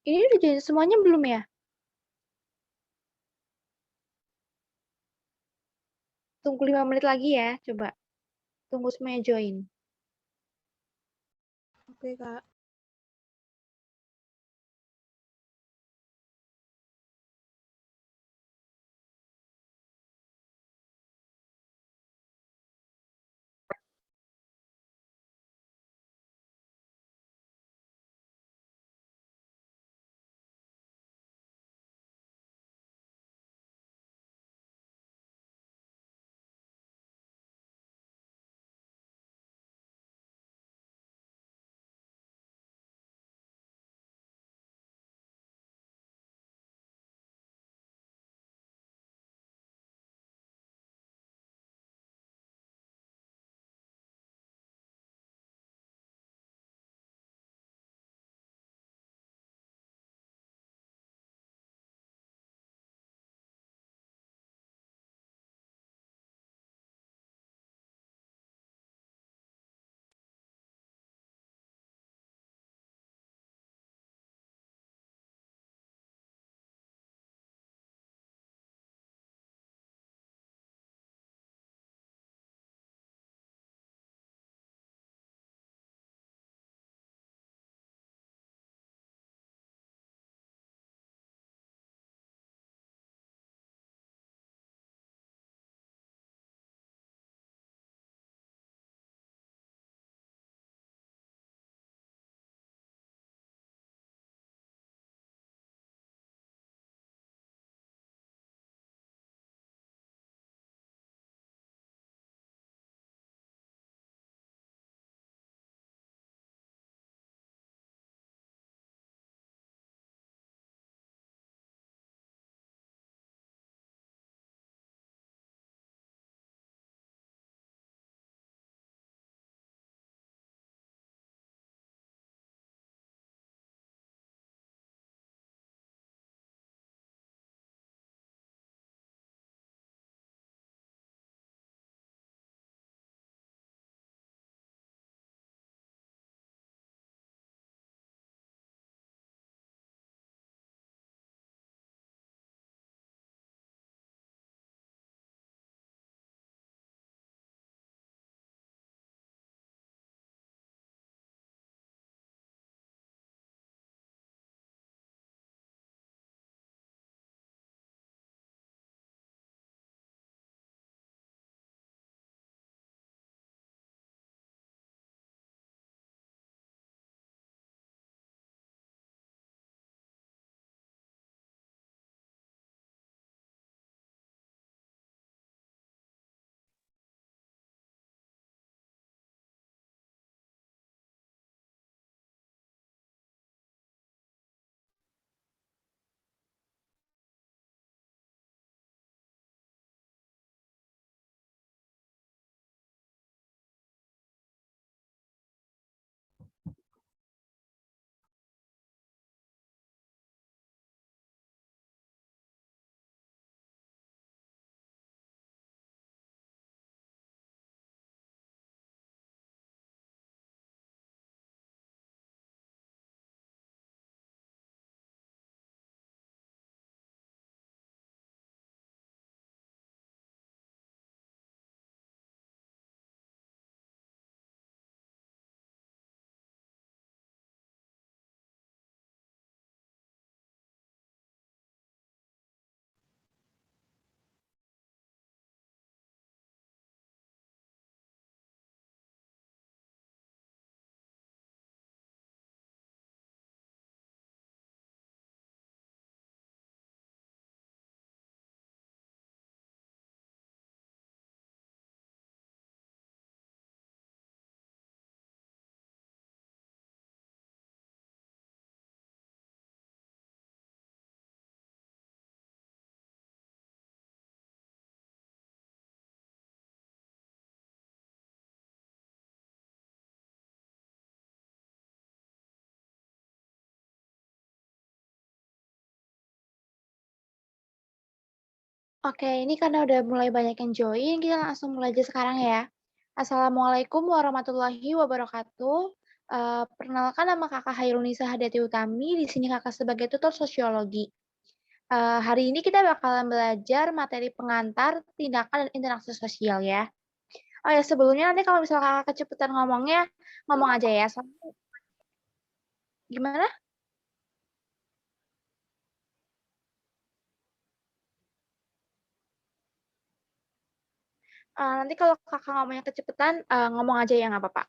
Ini udah join semuanya belum ya? Tunggu 5 menit lagi ya, coba. Tunggu semuanya join. Oke, Kak. Oke, ini karena udah mulai banyak yang join, kita langsung mulai aja sekarang ya. Assalamualaikum warahmatullahi wabarakatuh. Perkenalkan nama Kakak Hairunisa Hadati Utami, di sini Kakak sebagai tutor sosiologi. Hari ini kita bakalan belajar materi pengantar, tindakan, dan interaksi sosial ya. Oh ya, sebelumnya nanti kalau misalnya Kakak kecepatan ngomongnya, ngomong aja ya. Gimana? Nanti kalau Kakak ngomongnya kecepatan, ngomong aja ya, nggak apa-apa.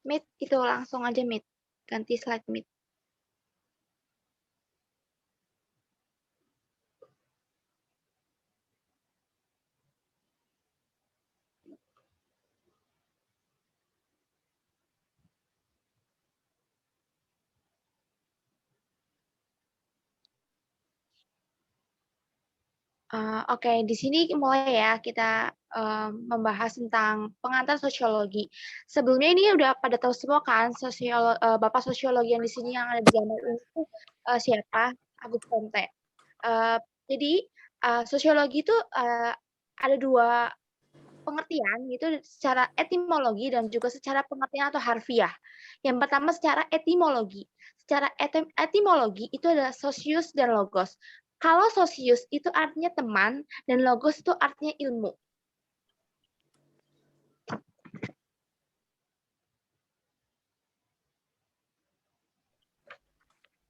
Meet itu langsung aja Meet. Ganti slide Meet. Oke, di sini mulai ya kita membahas tentang pengantar sosiologi. Sebelumnya ini udah pada tahu semua kan Bapak sosiologi yang di sini yang ada di gambar ini tuh siapa? Agus Ponte. Eh, jadi sosiologi itu ada dua pengertian gitu secara etimologi dan juga secara pengertian atau harfiah. Yang pertama secara etimologi. Secara etimologi itu adalah sosius dan logos. Kalau sosius itu artinya teman dan logos itu artinya ilmu.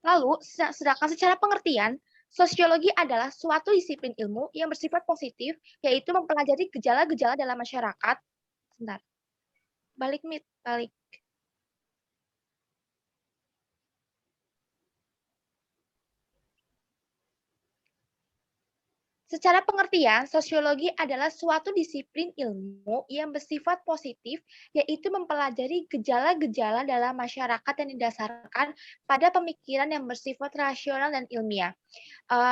Lalu, sedangkan secara pengertian, sosiologi adalah suatu disiplin ilmu yang bersifat positif, yaitu mempelajari gejala-gejala dalam masyarakat. Sebentar, balik Mit, balik. Secara pengertian, sosiologi adalah suatu disiplin ilmu yang bersifat positif, yaitu mempelajari gejala-gejala dalam masyarakat yang didasarkan pada pemikiran yang bersifat rasional dan ilmiah.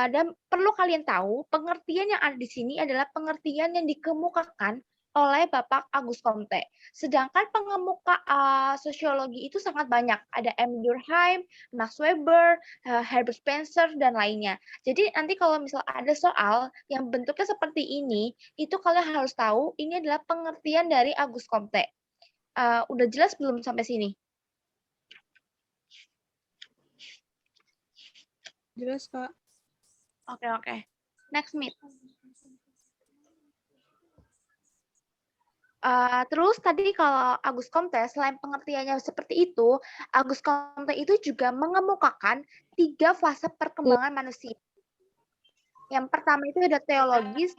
Dan perlu kalian tahu, pengertian yang ada di sini adalah pengertian yang dikemukakan oleh Bapak Agus Comte. Sedangkan pengemuka sosiologi itu sangat banyak. Ada M. Durkheim, Max Weber, Herbert Spencer, dan lainnya. Jadi nanti kalau misal ada soal yang bentuknya seperti ini, itu kalian harus tahu ini adalah pengertian dari Agus Comte. Udah jelas belum sampai sini? Jelas, Kak. Oke. Next, Meet. Terus tadi kalau Agus Comte, selain pengertiannya seperti itu, Agus Comte itu juga mengemukakan 3 fase perkembangan manusia. Yang pertama itu ada teologis,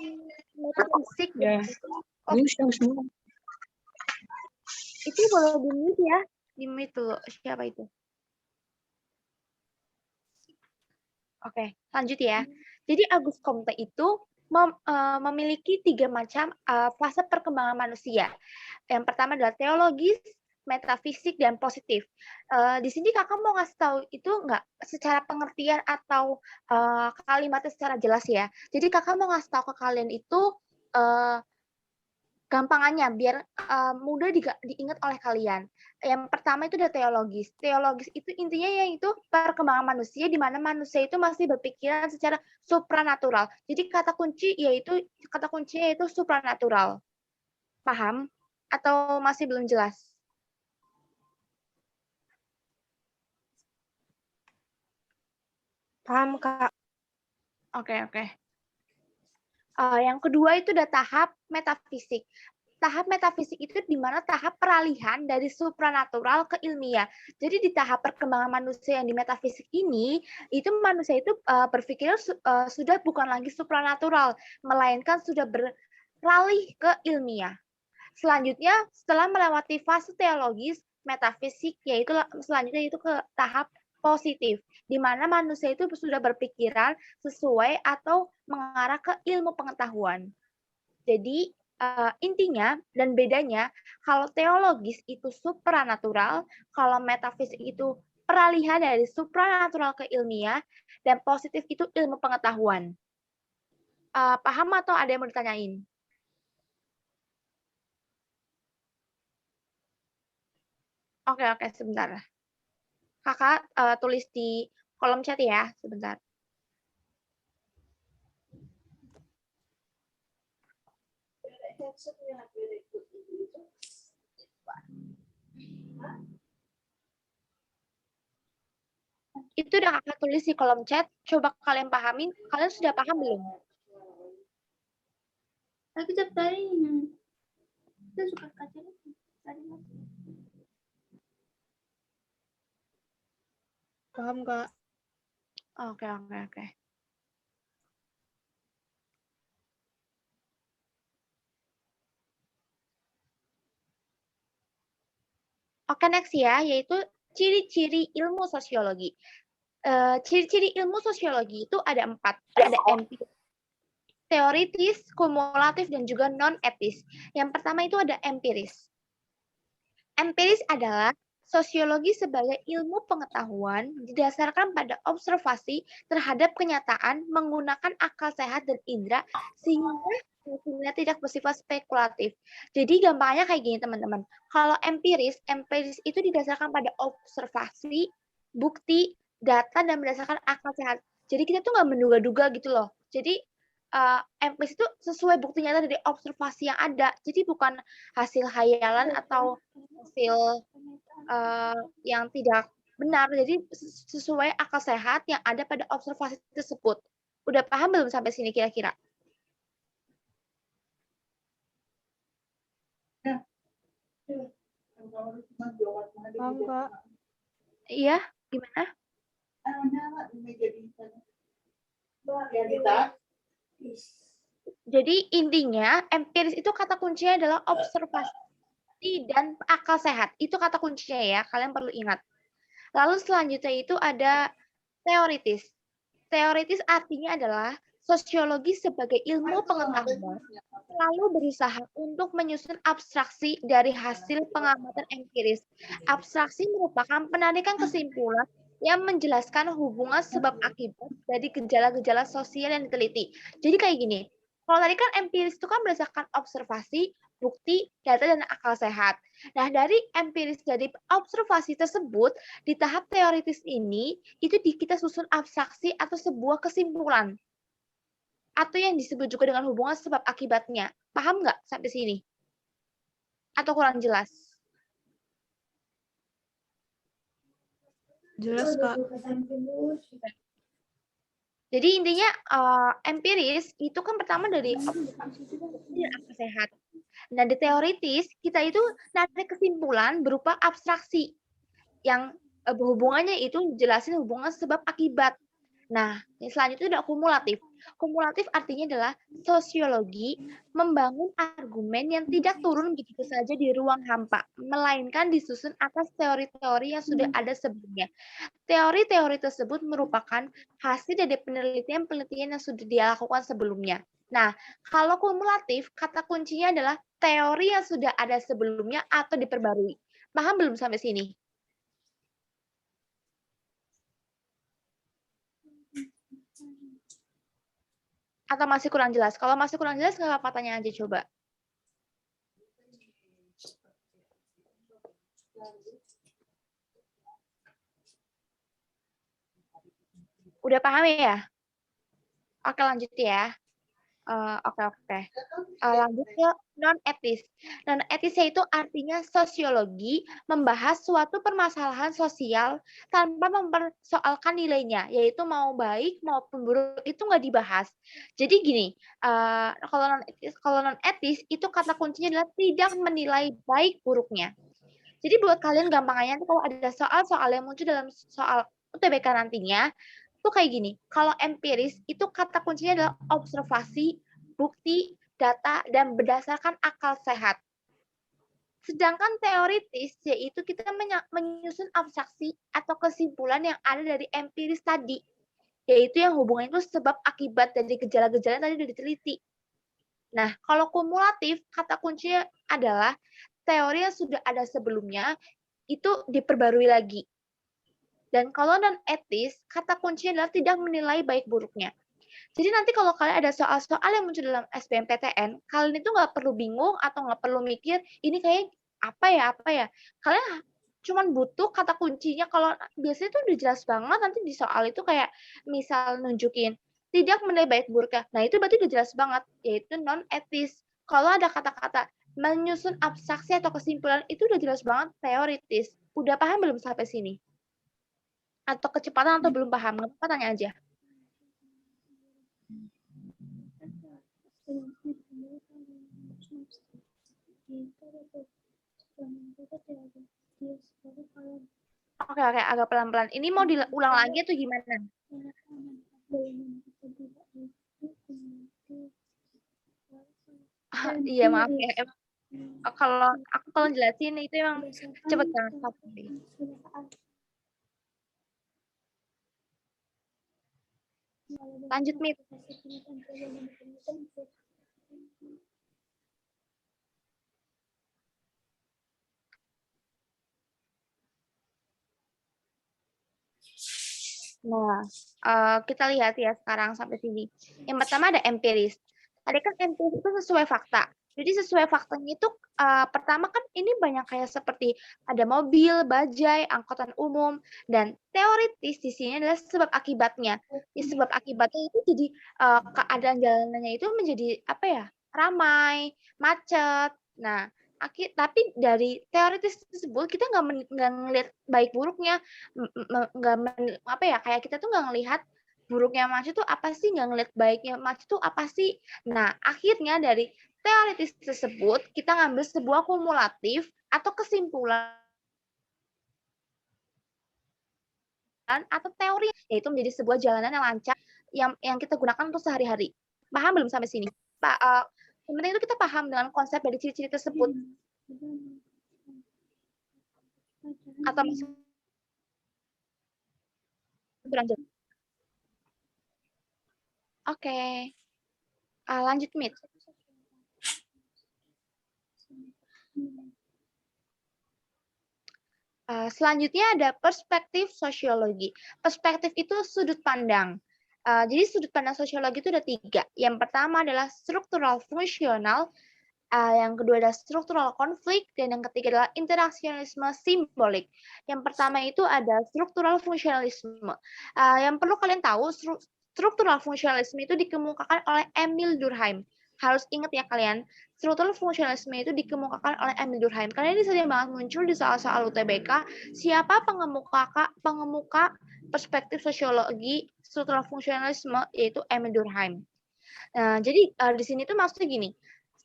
metafisik, dan Semua. itu boleh di-mute ya. Di-mute dulu. Siapa itu? Oke, lanjut ya. Jadi Agus Comte itu memiliki 3 macam fase perkembangan manusia. Yang pertama adalah teologis, metafisik, dan positif. Di sini kakak mau ngasih tahu itu nggak secara pengertian atau kalimatnya secara jelas ya. Jadi kakak mau ngasih tahu ke kalian itu gampangannya biar mudah diingat oleh kalian. Yang pertama itu ada teologis. Teologis itu intinya yaitu perkembangan manusia di mana manusia itu masih berpikiran secara supranatural. Jadi kata kuncinya yaitu supranatural. Paham? Atau masih belum jelas? Paham, Kak. Oke. Yang kedua itu ada tahap metafisik. Tahap metafisik itu di mana tahap peralihan dari supranatural ke ilmiah. Jadi di tahap perkembangan manusia yang di metafisik ini, itu manusia itu berpikir sudah bukan lagi supranatural, melainkan sudah beralih ke ilmiah. Selanjutnya, setelah melewati fase teologis, metafisik, yaitu selanjutnya itu ke tahap positif, di mana manusia itu sudah berpikiran sesuai atau mengarah ke ilmu pengetahuan. Jadi intinya dan bedanya, kalau teologis itu supranatural, kalau metafisik itu peralihan dari supranatural ke ilmiah, dan positif itu ilmu pengetahuan. Paham atau ada yang mau ditanyain? Oke, sebentar. Kakak tulis di kolom chat ya, sebentar. Itu udah kakak tulis di kolom chat, coba kalian pahamin, kalian sudah paham belum? Tapi tiap kali kita suka kaca tadi. Paham, Kak. Oke, oke, oke. Oke, next ya, yaitu ciri-ciri ilmu sosiologi. Ciri-ciri ilmu sosiologi itu ada 4. Ada empiris, teoritis, kumulatif, dan juga non-etis. Yang pertama itu ada empiris. Empiris adalah sosiologi sebagai ilmu pengetahuan didasarkan pada observasi terhadap kenyataan menggunakan akal sehat dan indera sehingga hasilnya tidak bersifat spekulatif. Jadi gampangnya kayak gini teman-teman. Kalau empiris itu didasarkan pada observasi, bukti, data, dan berdasarkan akal sehat. Jadi kita tuh nggak menduga-duga gitu loh. Jadi empiris itu sesuai bukti nyata dari observasi yang ada. Jadi bukan hasil hayalan atau hasil yang tidak benar. Jadi sesuai akal sehat yang ada pada observasi tersebut. Udah paham belum sampai sini kira-kira? Paham, Kak. Iya, gimana? Jadi intinya empiris itu kata kuncinya adalah observasi dan akal sehat. Itu kata kuncinya ya, kalian perlu ingat. Lalu selanjutnya itu ada teoritis. Teoritis artinya adalah sosiologi sebagai ilmu pengetahuan selalu berusaha untuk menyusun abstraksi dari hasil pengamatan empiris. Abstraksi merupakan penarikan kesimpulan yang menjelaskan hubungan sebab akibat dari gejala-gejala sosial yang diteliti. Jadi kayak gini, kalau tadi kan empiris itu kan berdasarkan observasi, bukti, data, dan akal sehat. Nah, dari empiris dari observasi tersebut, di tahap teoritis ini, itu kita susun abstraksi atau sebuah kesimpulan. Atau yang disebut juga dengan hubungan sebab akibatnya. Paham nggak sampai sini? Atau kurang jelas? Jelas, Kak. Jadi intinya empiris itu kan pertama dari observasi dan akal sehat. Nah, di teoritis kita itu narik kesimpulan berupa abstraksi yang hubungannya itu jelasin hubungan sebab akibat. Nah, yang selanjutnya ada kumulatif. Kumulatif artinya adalah sosiologi membangun argumen yang tidak turun begitu saja di ruang hampa, melainkan disusun atas teori-teori yang sudah ada sebelumnya. Teori-teori tersebut merupakan hasil dari penelitian-penelitian yang sudah dia lakukan sebelumnya. Nah, kalau kumulatif, kata kuncinya adalah teori yang sudah ada sebelumnya atau diperbarui. Paham belum sampai sini? Atau masih kurang jelas? Kalau masih kurang jelas, nggak apa-apa, tanya aja coba. Udah paham ya? Oke, lanjut ya. Oke. Lanjut ke non-etis. Non-etis itu artinya sosiologi membahas suatu permasalahan sosial tanpa mempersoalkan nilainya, yaitu mau baik maupun buruk itu nggak dibahas. Jadi gini, kalau non-etis itu kata kuncinya adalah tidak menilai baik buruknya. Jadi buat kalian gampangnya kalau ada soal-soal yang muncul dalam soal UTBK nantinya, itu kayak gini, kalau empiris itu kata kuncinya adalah observasi, bukti, data, dan berdasarkan akal sehat. Sedangkan teoritis yaitu kita menyusun abstraksi atau kesimpulan yang ada dari empiris tadi, yaitu yang hubungannya itu sebab akibat dari gejala-gejala yang tadi sudah diteliti. Nah, kalau kumulatif, kata kuncinya adalah teori yang sudah ada sebelumnya itu diperbarui lagi. Dan kalau non-etis, kata kuncinya adalah tidak menilai baik buruknya. Jadi nanti kalau kalian ada soal-soal yang muncul dalam SBMPTN, kalian itu nggak perlu bingung atau nggak perlu mikir, ini kayak apa ya. Kalian cuman butuh kata kuncinya. Kalau biasanya tuh udah jelas banget nanti di soal itu kayak misal nunjukin tidak menilai baik buruknya. Nah, itu berarti udah jelas banget, yaitu non etis. Kalau ada kata-kata menyusun abstraksi atau kesimpulan itu udah jelas banget teoritis. Udah paham belum sampai sini? Atau kecepatan atau belum paham? Nggak apa-apa, tanya aja. Oke, agak pelan-pelan. Ini mau diulang lagi atau gimana? Iya, maaf ya. Emang, kalau jelasin itu emang cepet banget pasti. Lanjut, Mit. Nah, kita lihat ya sekarang sampai sini. Yang pertama ada empiris. Tadi kan empiris itu sesuai fakta. Jadi sesuai faktanya itu pertama kan ini banyak kayak seperti ada mobil, bajai, angkutan umum, dan teoritis di sini adalah sebab akibatnya. Ya, sebab akibatnya itu jadi keadaan jalanannya itu menjadi apa ya, ramai, macet. Nah, tapi dari teoritis tersebut kita nggak ngelihat baik buruknya, nggak apa ya, kayak kita tuh nggak ngelihat buruknya macet tuh apa sih, nggak ngelihat baiknya macet tuh apa sih. Nah, akhirnya dari teoritis tersebut kita ngambil sebuah kumulatif atau kesimpulan atau teori, yaitu menjadi sebuah jalanan yang lancar yang kita gunakan untuk sehari-hari. Paham belum sampai sini? Pak, yang penting itu kita paham dengan konsep dari ciri-ciri tersebut. Atau masih kurang jelas? Oke. Lanjut, Mit. Selanjutnya ada perspektif sosiologi. Perspektif itu sudut pandang. Jadi sudut pandang sosiologi itu ada 3. Yang pertama adalah struktural fungsional, yang kedua adalah struktural konflik, dan yang ketiga adalah interaksionalisme simbolik. Yang pertama itu ada struktural fungsionalisme. Yang perlu kalian tahu, struktural fungsionalisme itu dikemukakan oleh Emil Durkheim. Harus ingat ya kalian, struktural fungsionalisme itu dikemukakan oleh Emil Durkheim. Karena ini sering banget muncul di soal-soal UTBK. Siapa pengemuka perspektif sosiologi struktural fungsionalisme, yaitu Emil Durkheim. Nah, jadi di sini tuh maksudnya gini,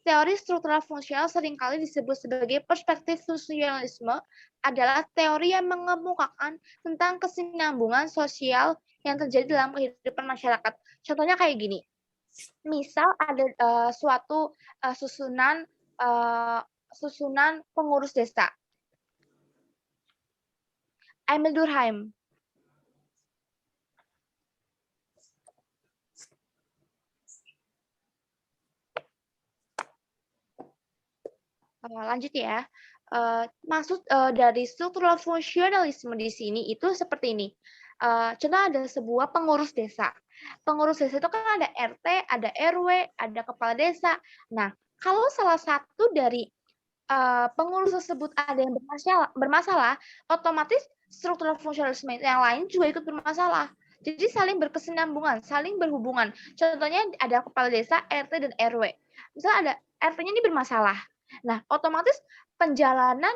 teori struktural fungsional seringkali disebut sebagai perspektif fungsionalisme adalah teori yang mengemukakan tentang kesinambungan sosial yang terjadi dalam kehidupan masyarakat. Contohnya kayak gini, misal ada suatu susunan pengurus desa. Emil Durkheim. Lanjut ya. Maksud dari struktural fungsionalisme di sini itu seperti ini. Contoh ada sebuah pengurus desa. Pengurus desa itu kan ada RT, ada RW, ada kepala desa. Nah, kalau salah satu dari pengurus tersebut ada yang bermasalah, otomatis struktural fungsionalisme yang lain juga ikut bermasalah. Jadi saling berkesinambungan, saling berhubungan. Contohnya ada kepala desa, RT, dan RW. Misalnya ada RT-nya ini bermasalah. Nah, otomatis penjalanan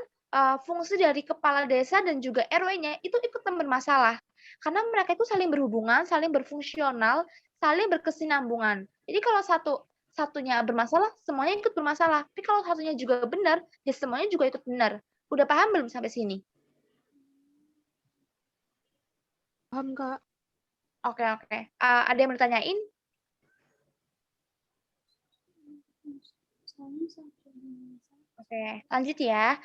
fungsi dari kepala desa dan juga RW-nya itu ikutan bermasalah. Karena mereka itu saling berhubungan, saling berfungsional, saling berkesinambungan. Jadi kalau satunya bermasalah, semuanya ikut bermasalah. Tapi kalau satunya juga benar, ya semuanya juga ikut benar. Udah paham belum sampai sini? Paham, Kak. Oke. Ada yang mau ditanyain? Oke, lanjut ya.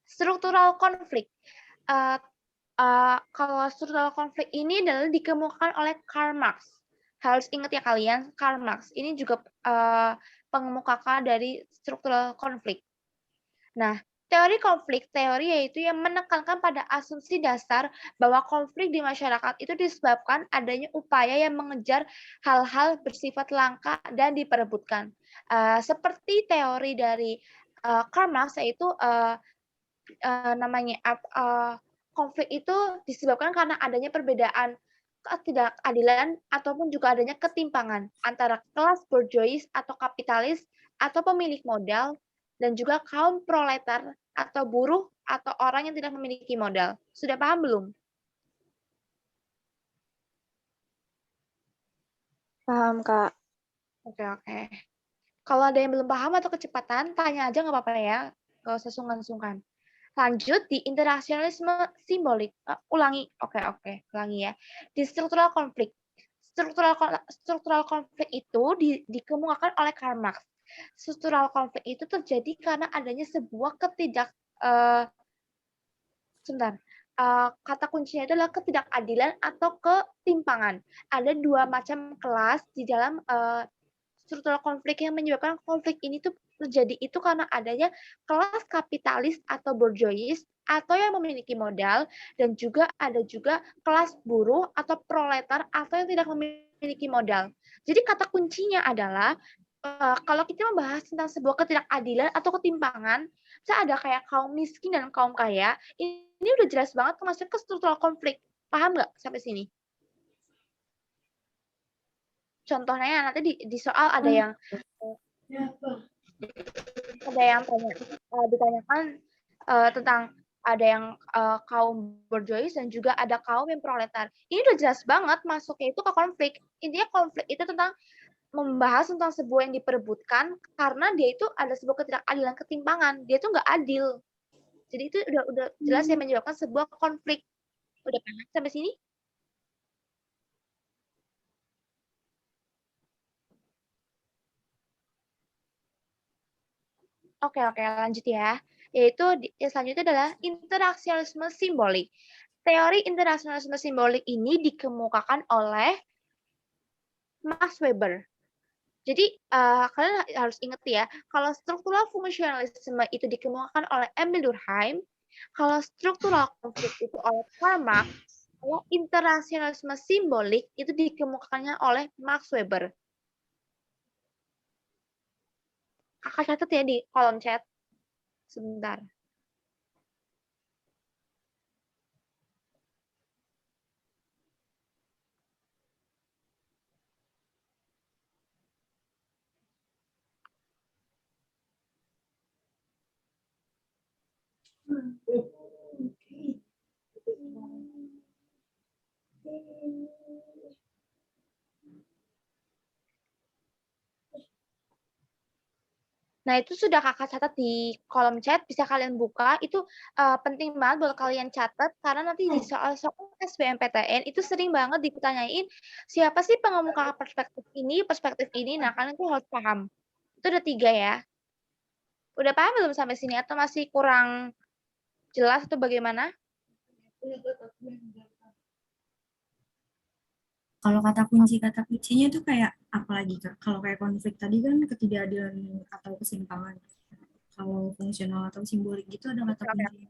Struktural konflik. Kalau struktural konflik ini adalah dikemukakan oleh Karl Marx. Harus ingat ya kalian, Karl Marx ini juga pengemuka dari struktural konflik. Nah, teori konflik, teori yaitu yang menekankan pada asumsi dasar bahwa konflik di masyarakat itu disebabkan adanya upaya yang mengejar hal-hal bersifat langka dan diperebutkan. Seperti teori dari Karl Marx, yaitu konflik itu disebabkan karena adanya perbedaan ketidakadilan ataupun juga adanya ketimpangan antara kelas bourgeois atau kapitalis atau pemilik modal dan juga kaum proletar atau buruh atau orang yang tidak memiliki modal. Sudah paham belum? Paham, Kak. Oke, oke. Kalau ada yang belum paham atau kecepatan, tanya aja nggak apa-apa ya. Nggak usah sungkan-sungkan. Lanjut di internasionalisme simbolik. Ulangi. Oke. Ulangi ya. Di struktural konflik. Struktural konflik itu dikemukakan oleh Karl Marx. Struktural konflik itu terjadi karena adanya sebuah sebentar. Kata kuncinya adalah ketidakadilan atau ketimpangan. Ada dua macam kelas di dalam struktural konflik yang menyebabkan konflik ini tuh terjadi itu karena adanya kelas kapitalis atau bourgeois atau yang memiliki modal dan juga ada juga kelas buruh atau proletar atau yang tidak memiliki modal. Jadi kata kuncinya adalah kalau kita membahas tentang sebuah ketidakadilan atau ketimpangan, saya ada kayak kaum miskin dan kaum kaya, ini udah jelas banget masuk ke struktural konflik. Paham nggak sampai sini? Contohnya nanti di soal ada yang ditanyakan tentang ada yang kaum bourgeois dan juga ada kaum yang proletar. Ini udah jelas banget masuknya itu ke konflik. Intinya konflik itu tentang membahas tentang sebuah yang diperebutkan karena dia itu ada sebuah ketidakadilan ketimpangan. Dia itu nggak adil. Jadi itu udah jelas yang menyebabkan sebuah konflik. Udah paham sampai sini? Oke, lanjut ya. Yaitu yang selanjutnya adalah interaksionalisme simbolik. Teori internasionalisme simbolik ini dikemukakan oleh Max Weber. Jadi kalian harus ingat ya, kalau struktural fungsionalisme itu dikemukakan oleh Emil Durkheim, kalau struktural konflik itu oleh Karl Marx, kalau internasionalisme simbolik itu dikemukakannya oleh Max Weber. Kakak catat ya di kolom chat. Sebentar. Nah, itu sudah kakak catat di kolom chat, bisa kalian buka. Itu penting banget buat kalian catat, karena nanti di soal-soal SBMPTN itu sering banget ditanyain, siapa sih pengemuka perspektif ini. Nah, kalian tuh harus paham. Itu ada 3 ya. Udah paham belum sampai sini? Atau masih kurang jelas atau bagaimana? Kalau kata kuncinya itu kayak apa lagi, Kak? Kalau kayak konflik tadi kan ketidakadilan atau kesimpangan. Kalau fungsional atau simbolik gitu ada kata kuncinya.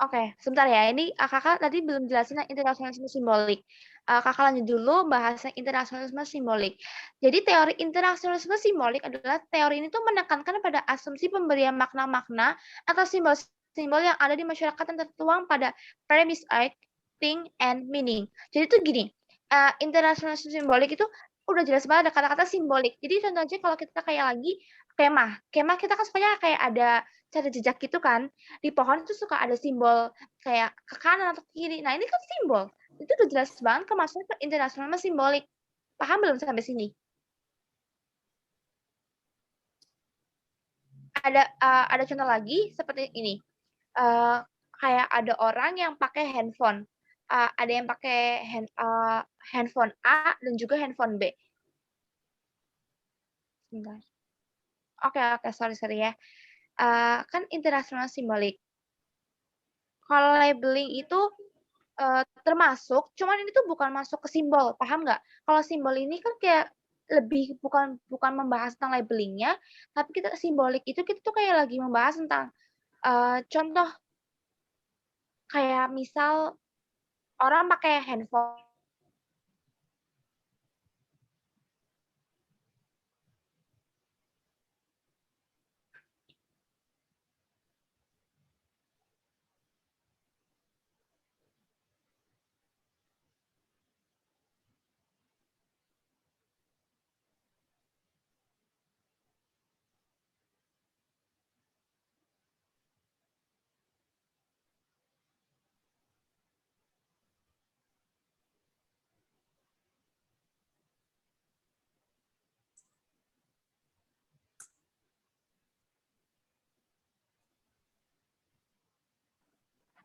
Oke, sebentar ya. Ini kakak tadi belum jelasin yang internasionalisme simbolik. Kakak lanjut dulu bahas yang internasionalisme simbolik. Jadi teori internasionalisme simbolik adalah teori ini tuh menekankan pada asumsi pemberian makna-makna atau simbol-simbol yang ada di masyarakat yang tertuang pada premise art, thing, and meaning. Jadi tuh gini, internasionalisme simbolik itu udah jelas banget ada kata-kata simbolik. Jadi contoh aja kalau kita kayak lagi kemah. Kemah kita kan sebenarnya kayak ada cara jejak gitu kan. Di pohon itu suka ada simbol kayak ke kanan atau ke kiri. Nah, ini kan simbol. Itu udah jelas banget kemasukan ke internasional simbolik. Paham belum sampai sini? Ada contoh lagi seperti ini. Kayak ada orang yang pakai handphone. Ada yang pakai handphone A dan juga handphone B. Sebentar. Oke, sorry ya. Kan internasional simbolik. Kalau labeling itu termasuk, cuman ini tuh bukan masuk ke simbol, paham nggak? Kalau simbol ini kan kayak lebih bukan membahas tentang labelingnya, tapi kita simbolik itu kita tuh kayak lagi membahas tentang contoh kayak misal orang pakai handphone.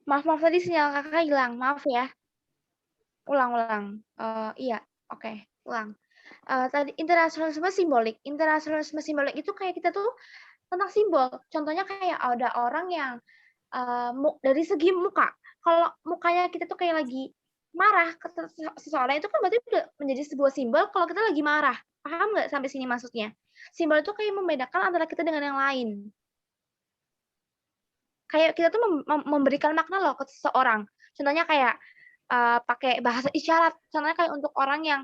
Maaf tadi sinyal Kakak hilang, maaf ya. Ulang. Iya, oke, ulang. Tadi internasionalisme simbolik itu kayak kita tuh tentang simbol. Contohnya kayak ada orang yang dari segi muka, kalau mukanya kita tuh kayak lagi marah ke seseorang itu kan berarti udah menjadi sebuah simbol kalau kita lagi marah. Paham nggak sampai sini maksudnya? Simbol itu kayak membedakan antara kita dengan yang lain. Kayak kita tuh memberikan makna loh ke seseorang. Contohnya kayak pakai bahasa isyarat. Contohnya kayak untuk orang yang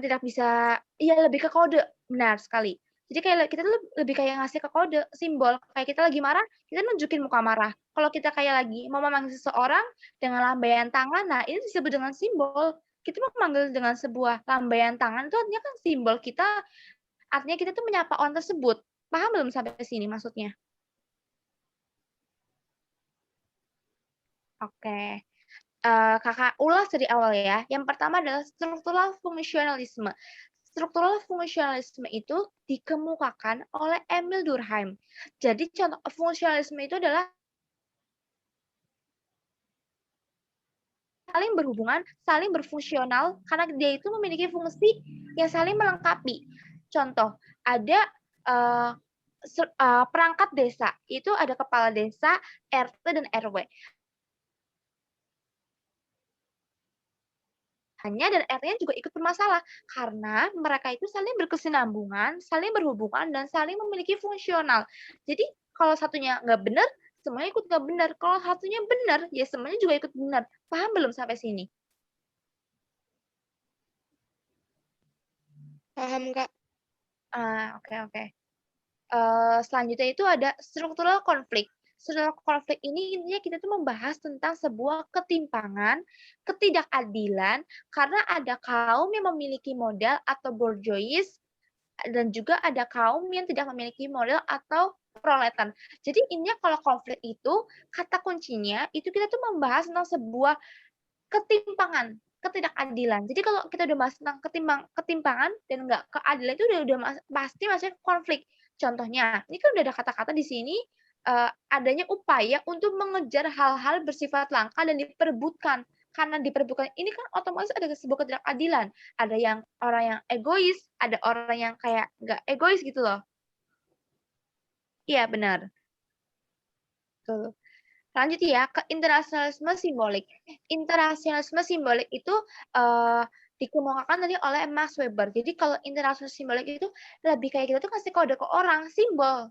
tidak bisa, iya lebih ke kode, benar sekali. Jadi kayak kita tuh lebih kayak ngasih ke kode, simbol. Kayak kita lagi marah, kita nunjukin muka marah. Kalau kita kayak lagi mau memanggil seseorang dengan lambaian tangan, nah ini disebut dengan simbol. Kita mau memanggil dengan sebuah lambaian tangan itu artinya kan simbol kita, artinya kita tuh menyapa orang tersebut. Paham belum sampai sini maksudnya? Oke. Kakak ulas dari awal ya. Yang pertama adalah struktural fungsionalisme. Struktural fungsionalisme itu dikemukakan oleh Emil Durkheim. Jadi contoh fungsionalisme itu adalah saling berhubungan, saling berfungsional karena dia itu memiliki fungsi yang saling melengkapi. Contoh, ada perangkat desa, itu ada kepala desa, RT dan RW. Dan RT-nya juga ikut bermasalah karena mereka itu saling berkesinambungan, saling berhubungan, dan saling memiliki fungsional. Jadi kalau satunya nggak benar, semuanya ikut nggak benar. Kalau satunya benar, ya semuanya juga ikut benar. Paham belum sampai sini? Paham, Kak. Oke. Selanjutnya itu ada struktural konflik. Struktural konflik ini intinya kita tuh membahas tentang sebuah ketimpangan, ketidakadilan, karena ada kaum yang memiliki modal atau bourgeois, dan juga ada kaum yang tidak memiliki modal atau proletan. Jadi intinya kalau konflik itu, kata kuncinya itu kita tuh membahas tentang sebuah ketimpangan, ketidakadilan. Jadi kalau kita udah bahas tentang ketimpangan dan nggak keadilan itu udah pasti masuk konflik. Contohnya, ini kan udah ada kata-kata di sini adanya upaya untuk mengejar hal-hal bersifat langka dan diperebutkan. Karena diperebutkan ini kan otomatis ada sebuah ketidakadilan. Ada yang orang yang egois, ada orang yang kayak nggak egois gitu loh. Iya, benar. Tuh. Lanjut ya ke internasionalisme simbolik. Internasionalisme simbolik itu dikemukakan tadi oleh Max Weber. Jadi kalau internasionalisme simbolik itu lebih kayak kita tuh kasih kode ke orang, simbol.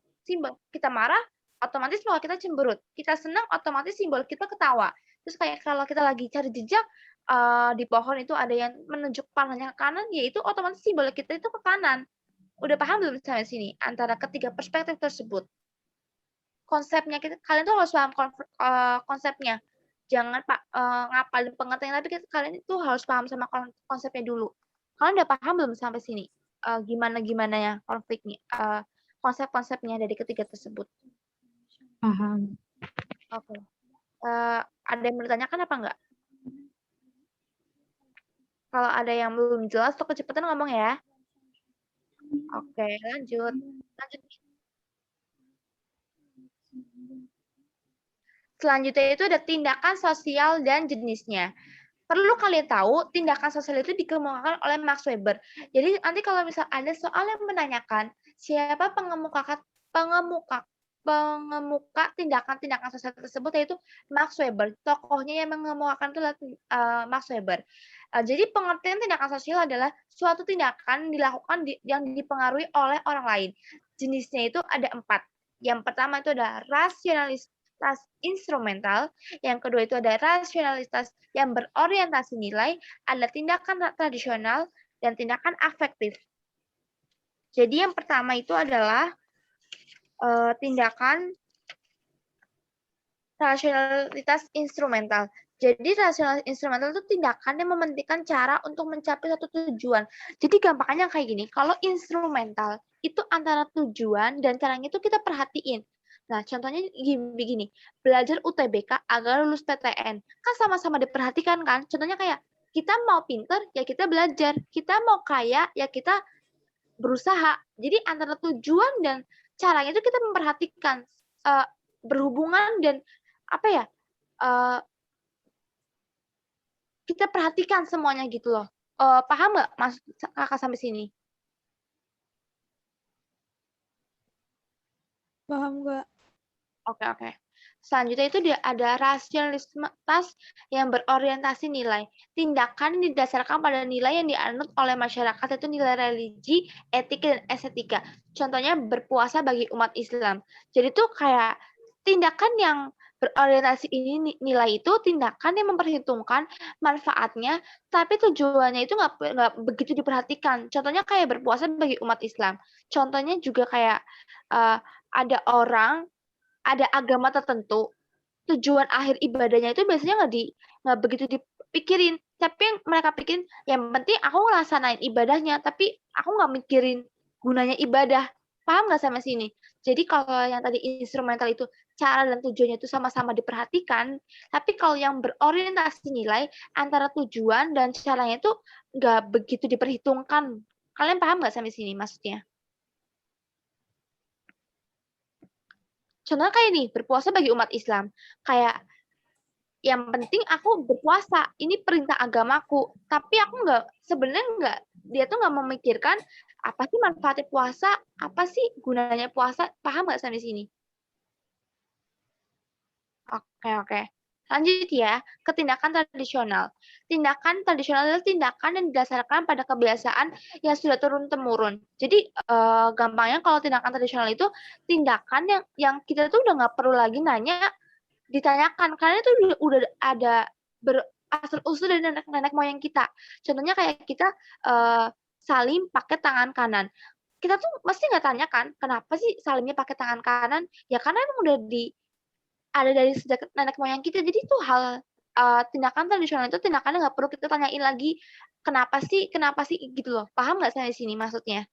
Kita marah, otomatis simbol kita cemberut. Kita senang, otomatis simbol kita ketawa. Terus kayak kalau kita lagi cari jejak di pohon itu ada yang menunjuk panahnya ke kanan, yaitu otomatis simbol kita itu ke kanan. Udah paham belum sampai sini antara ketiga perspektif tersebut? Konsepnya kalian tuh harus paham konsepnya. Jangan ngapalin pengertian, tapi kalian itu harus paham sama konsepnya dulu. Kalian udah paham belum sampai sini? Gimana ya konfliknya, konsep-konsepnya dari ketiga tersebut? Paham. Oke. Ada yang mau ditanyakan apa enggak? Kalau ada yang belum jelas, tuh kecepatan ngomong ya. Oke, lanjut. Selanjutnya itu ada tindakan sosial dan jenisnya. Perlu kalian tahu, tindakan sosial itu dikemukakan oleh Max Weber. Jadi nanti kalau misal ada soal yang menanyakan siapa pengemuka tindakan-tindakan sosial tersebut, yaitu Max Weber. Tokohnya yang mengemukakan itu adalah Max Weber. Jadi pengertian tindakan sosial adalah suatu tindakan dilakukan yang dipengaruhi oleh orang lain. Jenisnya itu ada 4. Yang pertama itu ada rasionalitas instrumental, yang kedua itu ada rasionalitas yang berorientasi nilai, ada tindakan tradisional, dan tindakan afektif. Jadi yang pertama itu adalah tindakan rasionalitas instrumental. Jadi rasionalitas instrumental itu tindakan yang mementingkan cara untuk mencapai satu tujuan. Jadi gampangnya kayak gini, kalau instrumental itu antara tujuan dan caranya itu kita perhatiin. Nah, contohnya begini, belajar UTBK agar lulus PTN. Kan sama-sama diperhatikan kan? Contohnya kayak, kita mau pinter, ya kita belajar. Kita mau kaya, ya kita berusaha. Jadi antara tujuan dan caranya itu kita memperhatikan. berhubungan dan apa ya? Kita perhatikan semuanya gitu loh. Paham nggak maksud Kakak sampai sini? Paham nggak? Oke. Selanjutnya itu ada rasionalitas yang berorientasi nilai. Tindakan didasarkan pada nilai yang dianut oleh masyarakat, yaitu nilai religi, etika, dan estetika. Contohnya berpuasa bagi umat Islam. Jadi tuh kayak tindakan yang berorientasi ini nilai itu tindakan yang memperhitungkan manfaatnya, tapi tujuannya itu nggak begitu diperhatikan. Contohnya kayak berpuasa bagi umat Islam. Contohnya juga kayak ada agama tertentu, tujuan akhir ibadahnya itu biasanya nggak begitu dipikirin. Tapi yang mereka pikirin, yang penting aku ngelaksanain ibadahnya, tapi aku nggak mikirin gunanya ibadah. Paham nggak sama sini? Jadi kalau yang tadi instrumental itu cara dan tujuannya itu sama-sama diperhatikan, tapi kalau yang berorientasi nilai antara tujuan dan caranya itu nggak begitu diperhitungkan. Kalian paham nggak sampai sini maksudnya? Contohnya kayak nih, berpuasa bagi umat Islam. Kayak yang penting aku berpuasa, ini perintah agamaku. Tapi aku sebenarnya dia tuh nggak memikirkan apa sih manfaatnya puasa, apa sih gunanya puasa, paham nggak sampai sini? Oke. Lanjut ya, ke tindakan tradisional. Tindakan tradisional adalah tindakan yang didasarkan pada kebiasaan yang sudah turun-temurun. Jadi gampangnya kalau tindakan tradisional itu tindakan yang kita tuh udah nggak perlu lagi ditanyakan, karena itu udah ada berasal-usul dari nenek moyang kita. Contohnya kayak kita salim pakai tangan kanan. Kita tuh mesti nggak tanya kan, kenapa sih salimnya pakai tangan kanan? Ya karena emang udah ada dari sejak nenek moyang kita. Jadi itu tindakan tradisional itu tindakannya nggak perlu kita tanyain lagi kenapa sih gitu loh. Paham nggak saya di sini maksudnya?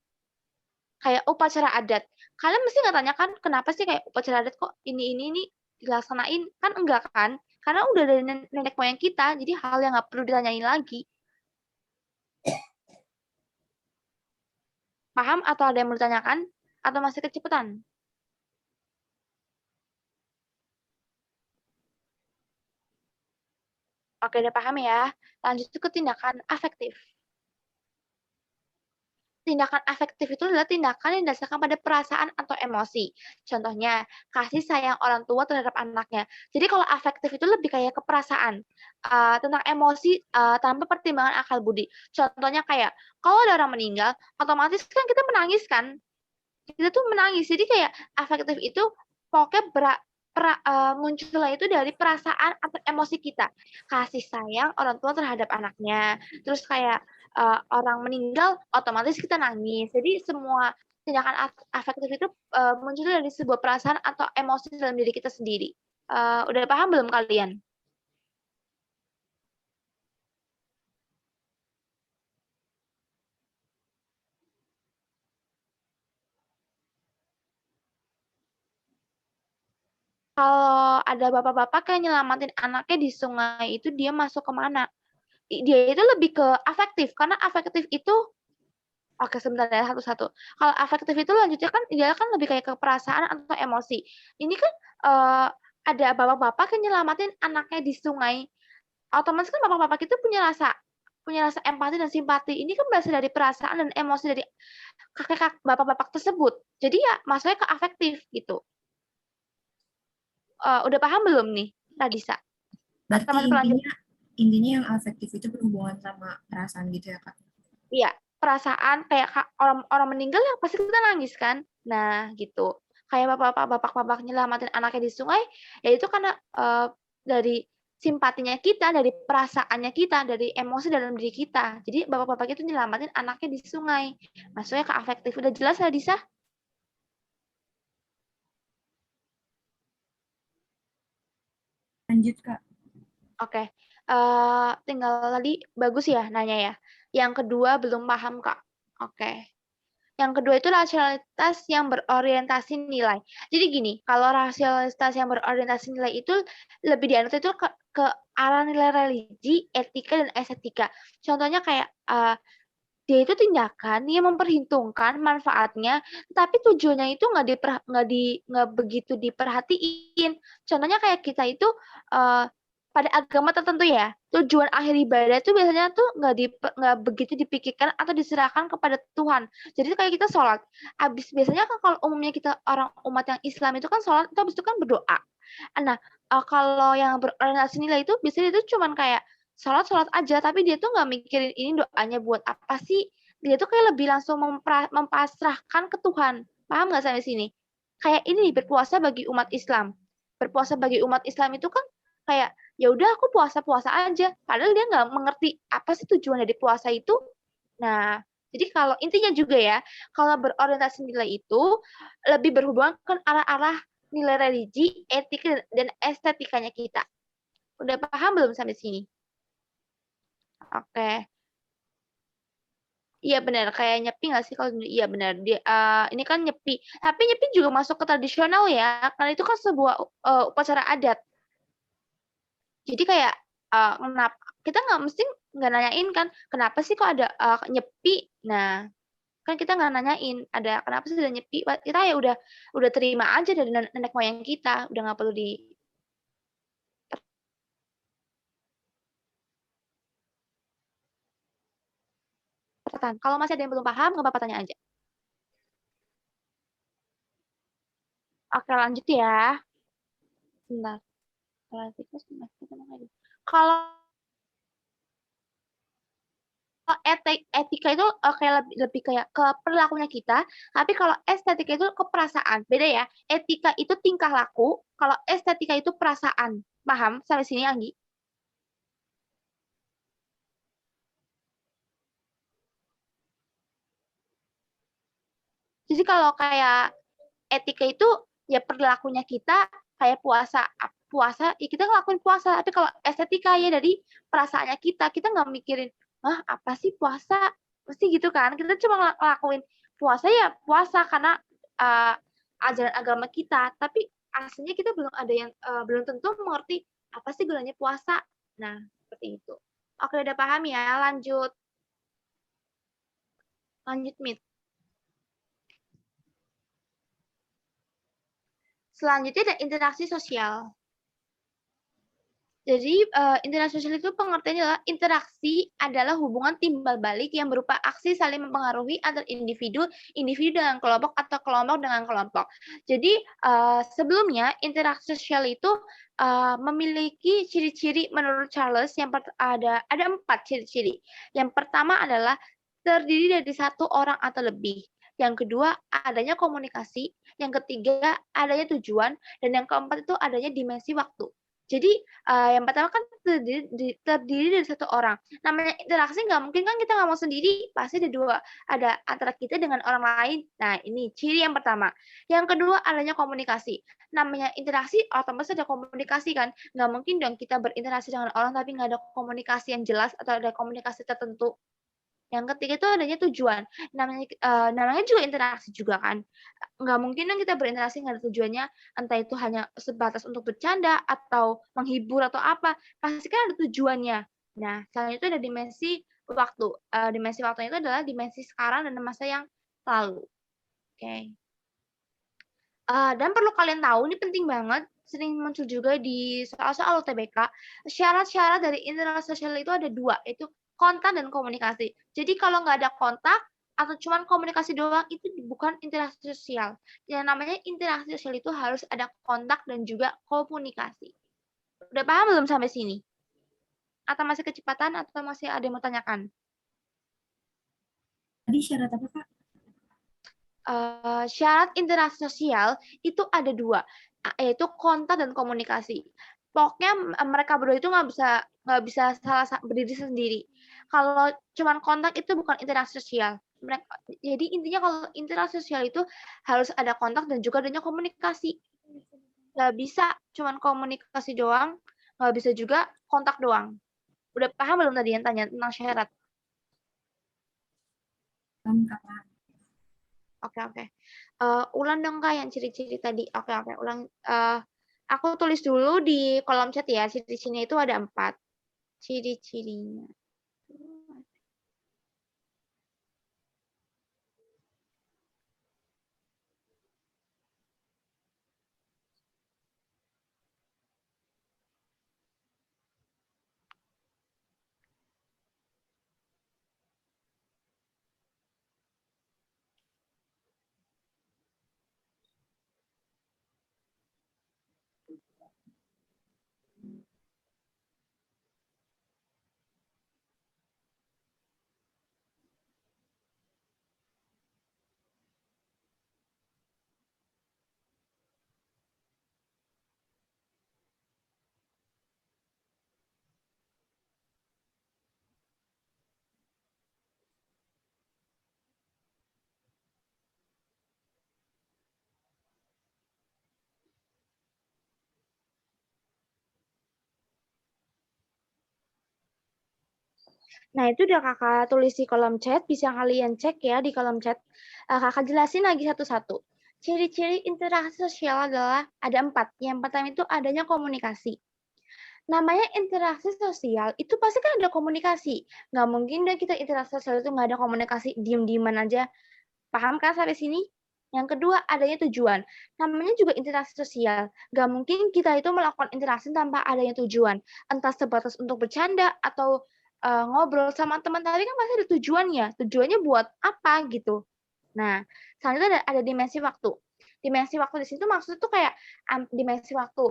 Kayak upacara adat. Kalian mesti nggak tanya kan kenapa sih kayak upacara adat kok ini dilaksanain? Kan enggak kan? Karena udah dari nenek moyang kita, jadi hal yang nggak perlu ditanyain lagi. Paham atau ada yang mau ditanyakan? Atau masih kecepatan? Oke, udah paham ya. Lanjut ke tindakan afektif. Tindakan afektif itu adalah tindakan yang didasarkan pada perasaan atau emosi. Contohnya, kasih sayang orang tua terhadap anaknya. Jadi kalau afektif itu lebih kayak ke perasaan, tentang emosi tanpa pertimbangan akal budi. Contohnya kayak, kalau ada orang meninggal, otomatis kan kita menangis kan? Kita tuh menangis. Jadi kayak afektif itu pokoknya munculnya itu dari perasaan atau emosi kita. Kasih sayang orang tua terhadap anaknya. Terus kayak orang meninggal, otomatis kita nangis. Jadi semua tindakan afektif itu muncul dari sebuah perasaan atau emosi dalam diri kita sendiri. Udah paham belum kalian? Kalau ada bapak-bapak kayak nyelamatin anaknya di sungai itu dia masuk ke mana? Dia itu lebih ke afektif, karena afektif itu oke, sebentar ya, satu-satu. Kalau afektif itu lanjutnya kan dia kan lebih kayak ke perasaan atau emosi. Ini kan ada bapak-bapak yang nyelamatin anaknya di sungai. Otomatis kan bapak-bapak itu punya rasa empati dan simpati. Ini kan berasal dari perasaan dan emosi dari kakek bapak-bapak tersebut. Jadi ya masuknya ke afektif gitu. Udah paham belum nih, Radisa? Berarti Atau masih lanjut? intinya yang afektif itu berhubungan sama perasaan gitu ya, Kak? Iya, perasaan kayak orang meninggal ya pasti kita nangis kan. Nah, gitu. Kayak bapak nyelamatin anaknya di sungai, ya itu karena dari simpatinya kita, dari perasaannya kita, dari emosi dalam diri kita. Jadi bapak-bapak itu nyelamatin anaknya di sungai. Masuknya ke afektif. Udah jelas ya, Disa? Lanjut, Kak. Oke. Tinggal tadi bagus ya nanya ya. Yang kedua belum paham, Kak. Oke. Yang kedua itu rasionalitas yang berorientasi nilai. Jadi gini, kalau rasionalitas yang berorientasi nilai itu lebih dianut itu ke arah nilai religi, etika, dan estetika. Contohnya kayak dia itu tindakan yang memperhitungkan manfaatnya, tapi tujuannya itu nggak begitu diperhatiin. Contohnya kayak kita itu pada agama tertentu ya, tujuan akhir ibadah itu biasanya tuh nggak begitu dipikirkan atau diserahkan kepada Tuhan. Jadi kayak kita sholat, biasanya kan kalau umumnya kita orang umat yang Islam itu kan sholat, itu habis itu kan berdoa. Nah, kalau yang berorientasi nilai itu biasanya itu cuman kayak sholat aja, tapi dia tuh nggak mikirin ini doanya buat apa sih. Dia tuh kayak lebih langsung mempasrahkan ke Tuhan. Paham nggak sampai sini? Kayak ini nih, berpuasa bagi umat Islam. Berpuasa bagi umat Islam itu kan kayak ya udah aku puasa aja. Padahal dia nggak mengerti apa sih tujuan dari puasa itu. Nah, jadi kalau intinya juga ya, kalau berorientasi nilai itu lebih berhubungan ke arah-arah nilai religi, etika, dan estetikanya kita. Udah paham belum sampai sini? Oke. Iya benar, kayak Nyepi nggak sih kalau iya benar. Ini kan Nyepi. Tapi Nyepi juga masuk ke tradisional ya, karena itu kan sebuah upacara adat. Jadi kayak kenapa kita nggak nanyain kan kenapa sih kok ada Nyepi. Nah, kan kita nggak nanyain ada kenapa sih ada Nyepi. Kita ya udah terima aja dari nenek moyang kita, udah nggak perlu di. Kalau masih ada yang belum paham, nggak apa-apa tanya aja. Oke, lanjut ya. Bentar. Kalau etika itu kayak lebih kayak ke perilakunya kita, tapi kalau estetika itu ke perasaan. Beda ya. Etika itu tingkah laku, kalau estetika itu perasaan. Paham sampai sini, Anggi? Jadi kalau kayak etika itu ya perilakunya kita kayak puasa ya kita ngelakuin puasa, tapi kalau estetika ya dari perasaannya kita nggak mikirin apa sih puasa pasti gitu kan, kita cuma ngelakuin puasa ya puasa karena ajaran agama kita, tapi aslinya kita belum ada yang belum tentu mengerti apa sih gunanya puasa. Nah seperti itu. Oke, udah paham ya, lanjut Mit. Selanjutnya ada interaksi sosial. Jadi interaksi sosial itu pengertiannya adalah interaksi adalah hubungan timbal balik yang berupa aksi saling mempengaruhi antar individu dengan kelompok atau kelompok dengan kelompok. Jadi sebelumnya interaksi sosial itu memiliki ciri-ciri menurut Charles yang ada 4 ciri-ciri. Yang pertama adalah terdiri dari satu orang atau lebih. Yang kedua adanya komunikasi. Yang ketiga adanya tujuan. Dan yang keempat itu adanya dimensi waktu. Jadi yang pertama kan terdiri dari satu orang. Namanya interaksi nggak mungkin kan kita ngomong sendiri, pasti ada antara kita dengan orang lain. Nah ini ciri yang pertama. Yang kedua adanya komunikasi. Namanya interaksi otomatis ada komunikasi kan. Nggak mungkin dong kita berinteraksi dengan orang tapi nggak ada komunikasi yang jelas atau ada komunikasi tertentu. Yang ketiga itu adanya tujuan. Namanya juga interaksi juga kan. Nggak mungkin dong kita berinteraksi nggak ada tujuannya, entah itu hanya sebatas untuk bercanda atau menghibur atau apa. Pasti kan ada tujuannya. Nah, selanjutnya ada dimensi waktu. Dimensi waktunya itu adalah dimensi sekarang dan masa yang lalu. Oke. Dan perlu kalian tahu, ini penting banget, sering muncul juga di soal-soal UTBK, syarat-syarat dari interaksi sosial itu ada 2, yaitu kontak dan komunikasi. Jadi kalau nggak ada kontak atau cuma komunikasi doang, itu bukan interaksi sosial. Yang namanya interaksi sosial itu harus ada kontak dan juga komunikasi. Udah paham belum sampai sini? Atau masih kecepatan atau masih ada yang mau tanyakan? Tadi syarat apa, Kak? Syarat interaksi sosial itu ada 2, yaitu kontak dan komunikasi. Pokoknya mereka berdua itu nggak bisa berdiri sendiri. Kalau cuman kontak itu bukan interaksi sosial. Jadi intinya kalau interaksi sosial itu harus ada kontak dan juga adanya komunikasi. Nggak bisa cuman komunikasi doang, nggak bisa juga kontak doang. Udah paham belum tadi yang tanya tentang syarat? Kak. Oke. Ulang dong Kak yang ciri-ciri tadi. Oke, ulang. Aku tulis dulu di kolom chat ya, ciri-cirinya itu ada 4. Ciri-cirinya. Nah, itu udah kakak tulis di kolom chat, bisa kalian cek ya di kolom chat. Kakak jelasin lagi satu-satu. Ciri-ciri interaksi sosial adalah ada 4. Yang pertama itu adanya komunikasi. Namanya interaksi sosial, itu pasti kan ada komunikasi. Nggak mungkin deh kita interaksi sosial itu nggak ada komunikasi, diem-dieman aja. Paham kan sampai sini? Yang kedua, adanya tujuan. Namanya juga interaksi sosial. Nggak mungkin kita itu melakukan interaksi tanpa adanya tujuan. Entah sebatas untuk bercanda atau ngobrol sama teman tadi kan pasti ada tujuannya. Tujuannya buat apa gitu. Nah, selanjutnya ada dimensi waktu. Dimensi waktu di situ maksudnya tuh kayak dimensi waktu.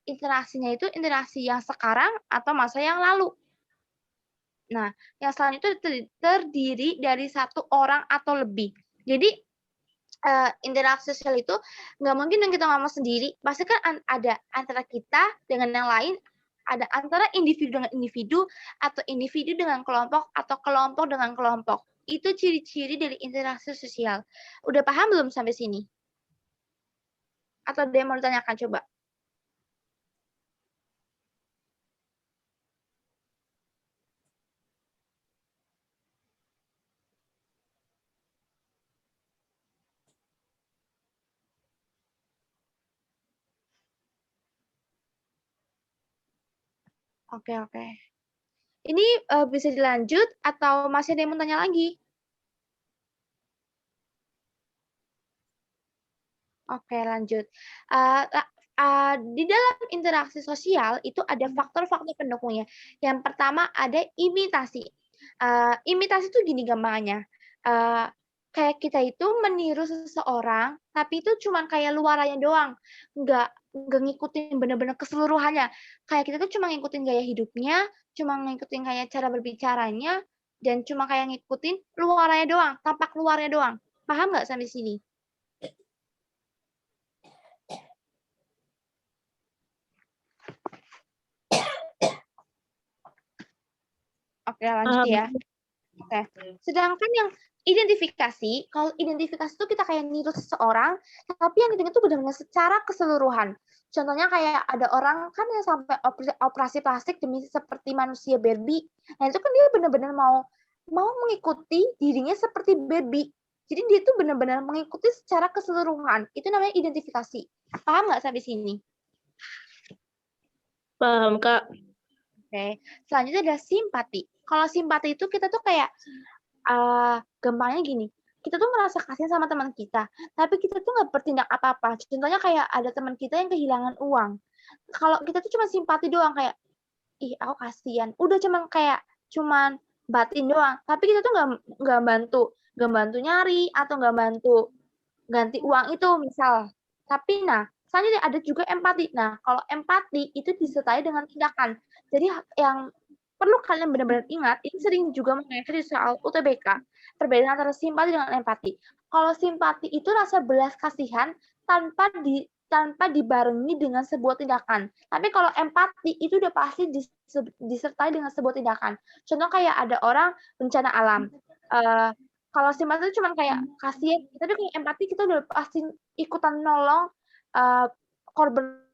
Interaksinya itu interaksi yang sekarang atau masa yang lalu. Nah, yang selanjutnya terdiri dari satu orang atau lebih. Jadi interaksi sosial itu nggak mungkin yang kita ngomong sendiri, pasti kan ada antara kita dengan yang lain, ada antara individu dengan individu, atau individu dengan kelompok, atau kelompok dengan kelompok. Itu ciri-ciri dari interaksi sosial. Udah paham belum sampai sini? Atau ada yang mau ditanyakan coba? Oke, oke. Ini bisa dilanjut atau masih ada yang mau tanya lagi? Oke, lanjut. Di dalam interaksi sosial itu ada faktor-faktor pendukungnya. Yang pertama ada imitasi. Imitasi itu gini gampangnya. Kayak kita itu meniru seseorang, tapi itu cuma kayak luarannya doang. Nggak ngikutin bener-bener keseluruhannya. Kayak kita tuh cuma ngikutin gaya hidupnya, cuma ngikutin kayak cara berbicaranya, dan cuma kayak ngikutin luarannya doang, tampak luarnya doang. Paham nggak sampai sini? Oke, lanjut ya. Oke. Sedangkan yang identifikasi, kalau identifikasi itu kita kayak niru seseorang, tapi yang itu benar-benar secara keseluruhan. Contohnya kayak ada orang kan yang sampai operasi plastik demi seperti manusia Barbie. Nah, itu kan dia benar-benar mau mengikuti dirinya seperti Barbie. Jadi dia tuh benar-benar mengikuti secara keseluruhan. Itu namanya identifikasi. Paham nggak sampai sini? Paham, Kak. Oke. Selanjutnya ada simpati. Kalau simpati itu kita tuh kayak gampangnya gini, kita tuh merasa kasihan sama teman kita, tapi kita tuh nggak bertindak apa-apa. Contohnya kayak ada teman kita yang kehilangan uang. Kalau kita tuh cuma simpati doang kayak, ih aku kasihan. Udah cuman batin doang. Tapi kita tuh nggak bantu nyari atau nggak bantu ganti uang itu misal. Tapi selanjutnya ada juga empati. Nah, kalau empati itu disertai dengan tindakan. Jadi yang perlu kalian benar-benar ingat, ini sering juga mengenai soal UTBK, perbedaan antara simpati dengan empati. Kalau simpati itu rasa belas kasihan tanpa dibarengi dengan sebuah tindakan. Tapi kalau empati itu udah pasti disertai dengan sebuah tindakan. Contoh kayak ada orang bencana alam. Kalau simpati itu cuma kayak kasihan, tapi kalau empati kita udah pasti ikutan nolong korban.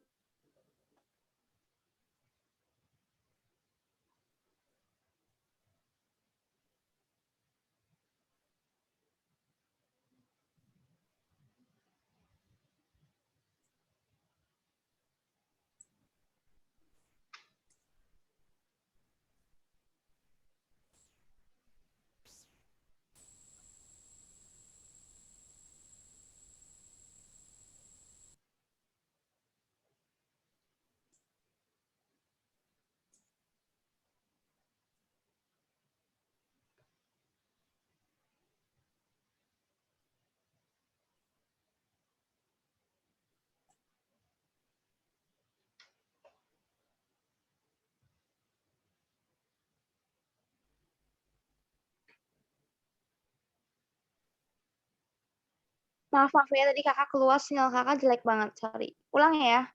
Maaf ya tadi kakak keluar, sinyal kakak jelek banget, sorry. Ulang ya.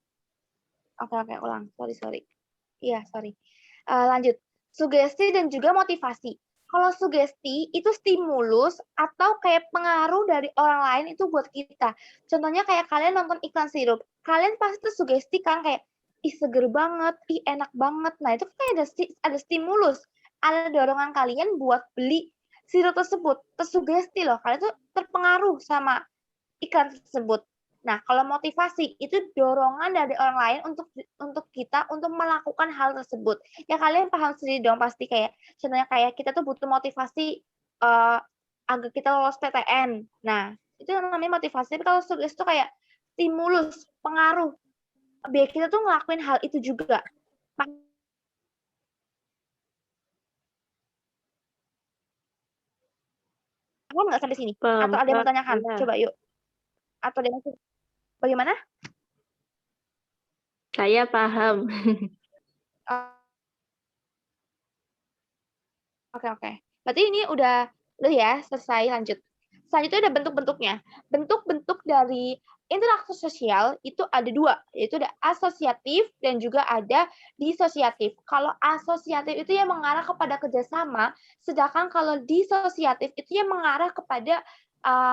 Oke, ulang. Sorry. Iya, sorry. Lanjut. Sugesti dan juga motivasi. Kalau sugesti itu stimulus atau kayak pengaruh dari orang lain itu buat kita. Contohnya kayak kalian nonton iklan sirup. Kalian pasti tuh sugesti kan kayak, ih seger banget, ih enak banget. Nah itu kayak ada stimulus. ada dorongan kalian buat beli sirup tersebut. Tersugesti loh, kalian tuh terpengaruh sama iklan tersebut. Nah, kalau motivasi itu dorongan dari orang lain untuk kita untuk melakukan hal tersebut. Ya kalian paham sendiri dong pasti kayak contohnya kayak kita tuh butuh motivasi agar kita lolos PTN. Nah, itu yang namanya motivasi. Tapi kalau sugesti itu kayak stimulus, pengaruh. Biar kita tuh ngelakuin hal itu juga. Paham nggak sampai sini? Paham, Atau ada yang mau Kak. tanyakan? Iya. Coba yuk. Atau ada yang bagaimana? Saya paham. Oke. Berarti ini udah ya, selesai, lanjut. Selanjutnya ada bentuk-bentuknya. Bentuk-bentuk dari interaksi sosial itu ada dua, yaitu ada asosiatif dan juga ada disosiatif. Kalau asosiatif itu yang mengarah kepada kerjasama, sedangkan kalau disosiatif itu yang mengarah kepada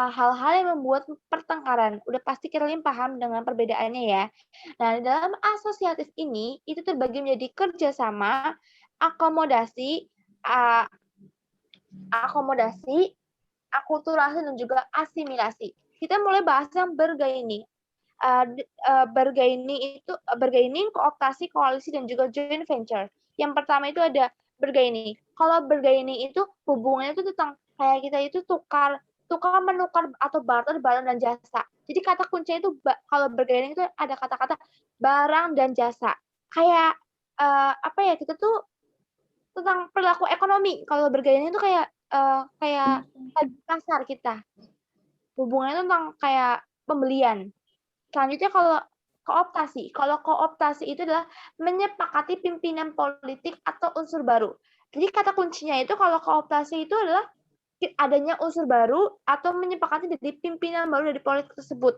hal-hal yang membuat pertengkaran. Udah pasti kalian paham dengan perbedaannya ya. Nah, dalam asosiatif ini, itu terbagi menjadi kerjasama, akomodasi, akulturasi, dan juga asimilasi. Kita mulai bahas yang bergaining. Bergaining, kooptasi, koalisi, dan juga joint venture. Yang pertama itu ada bergaining. Kalau bergaining itu hubungannya itu tentang kayak kita itu tukar menukar atau barter barang dan jasa. Jadi kata kuncinya itu kalau bergaining itu ada kata-kata barang dan jasa. Kayak kita tuh tentang perilaku ekonomi. Kalau bergaining itu kayak pasar kita. Hubungannya tentang kayak pembelian. Selanjutnya kalau kooptasi. Kalau kooptasi itu adalah menyepakati pimpinan politik atau unsur baru. Jadi kata kuncinya itu kalau kooptasi itu adalah adanya unsur baru atau menyepakati dari pimpinan baru dari politik tersebut.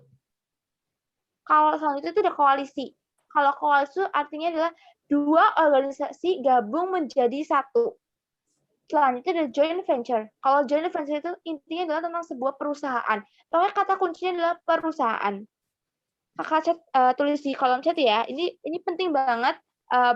Kalau selanjutnya itu ada koalisi. Kalau koalisi artinya adalah dua organisasi gabung menjadi satu. Selanjutnya ada joint venture. Kalau joint venture itu intinya adalah tentang sebuah perusahaan. Pokoknya kata kuncinya adalah perusahaan. Kakak chat, tulis di kolom chat ya. Ini penting banget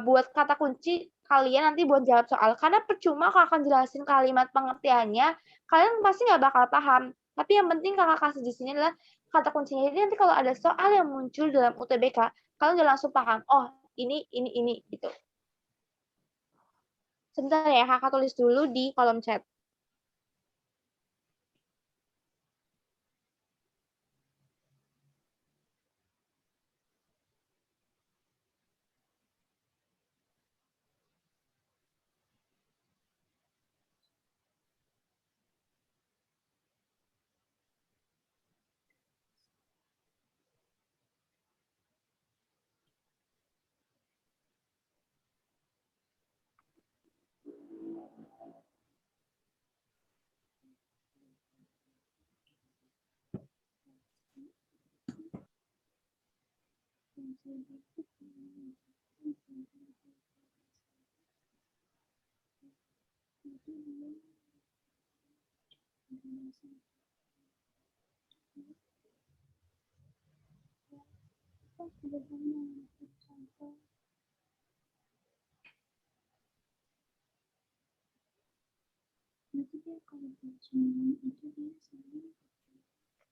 buat kata kunci kalian nanti buat jawab soal. Karena percuma kakak akan jelasin kalimat pengertiannya, kalian pasti nggak bakal paham. Tapi yang penting kakak kasih di sini adalah kata kuncinya. Jadi nanti kalau ada soal yang muncul dalam UTBK, kalian udah langsung paham. Oh, ini gitu. Sebentar ya, kakak tulis dulu di kolom chat.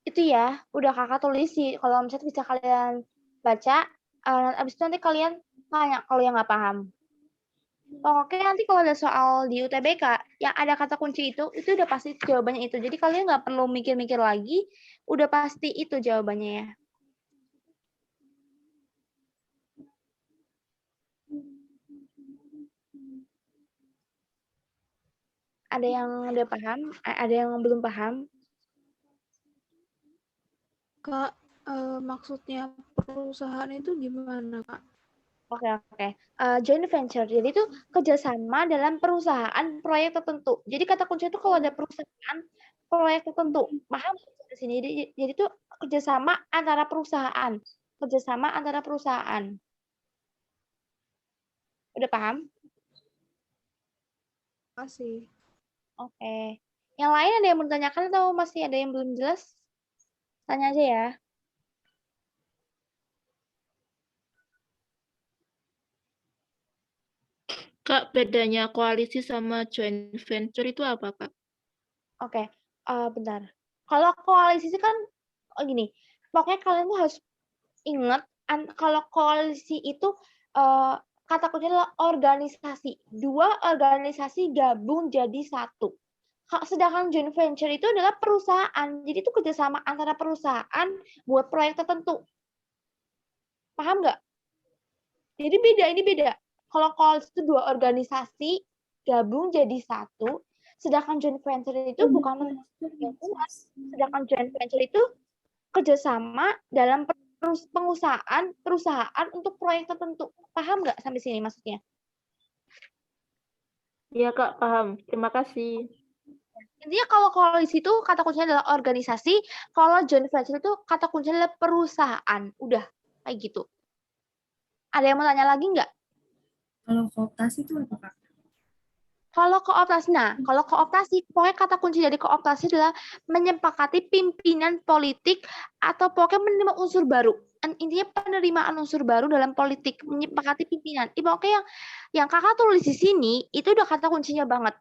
Itu ya, udah kakak tulis di kolom chat, bisa kalian baca. Abis itu nanti kalian tanya kalau yang nggak paham. Oke, nanti kalau ada soal di UTBK yang ada kata kunci itu udah pasti jawabannya itu. Jadi kalian nggak perlu mikir-mikir lagi, udah pasti itu jawabannya ya. Ada yang udah paham? Ada yang belum paham? Kak, maksudnya perusahaan itu gimana, Kak? Oke. Joint venture. Jadi itu kerjasama dalam perusahaan proyek tertentu. Jadi kata kunci itu kalau ada perusahaan proyek tertentu. Paham di sini? Jadi itu kerjasama antara perusahaan. Kerjasama antara perusahaan. Udah paham? Masih. Oke. Yang lain ada yang mau ditanyakan atau masih ada yang belum jelas? Tanya aja ya. Kak, bedanya koalisi sama joint venture itu apa, Kak? Oke, bentar. Kalau koalisi sih kan gini, pokoknya kalian tuh harus ingat kalau koalisi itu kata kuncinya adalah organisasi. Dua organisasi gabung jadi satu. Sedangkan joint venture itu adalah perusahaan. Jadi itu kerjasama antara perusahaan buat proyek tertentu. Paham nggak? Jadi ini beda. Kalau koalisi itu dua organisasi gabung jadi satu, sedangkan joint venture itu bukan sedangkan joint venture itu kerjasama dalam perusahaan untuk proyek tertentu. Paham nggak sampai sini maksudnya? Iya, Kak, paham. Terima kasih. Intinya kalau koalisi itu kata kuncinya adalah organisasi, kalau joint venture itu kata kuncinya adalah perusahaan. Udah, kayak gitu. Ada yang mau tanya lagi nggak? Kalau kooptasi itu apa, Kak? Kalau kooptasi, pokoknya kata kunci dari kooptasi adalah menyepakati pimpinan politik atau pokoknya menerima unsur baru. Intinya penerimaan unsur baru dalam politik, menyepakati pimpinan. Pokoknya yang kakak tulis di sini, itu udah kata kuncinya banget.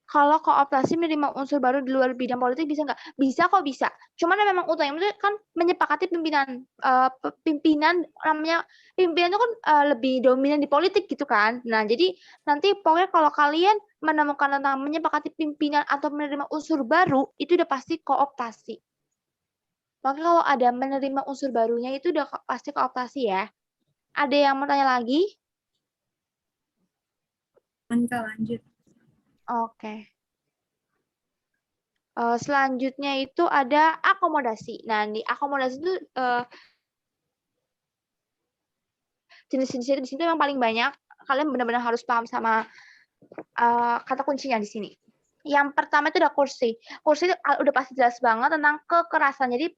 Kalau kooptasi menerima unsur baru di luar bidang politik bisa nggak? Bisa kok bisa. Cuman memang utamanya itu kan menyepakati pimpinan namanya pimpinan itu kan lebih dominan di politik gitu kan. Nah, jadi nanti pokoknya kalau kalian menemukan tentang menyepakati pimpinan atau menerima unsur baru itu udah pasti kooptasi. Pokoknya kalau ada menerima unsur barunya itu udah pasti kooptasi ya. Ada yang mau tanya lagi? Lanjut. Oke. Selanjutnya itu ada akomodasi. Nah, di akomodasi itu jenis-jenisnya di sini yang paling banyak. Kalian benar-benar harus paham sama kata kuncinya di sini. Yang pertama itu ada kursi. Kursi itu udah pasti jelas banget tentang kekerasan. Jadi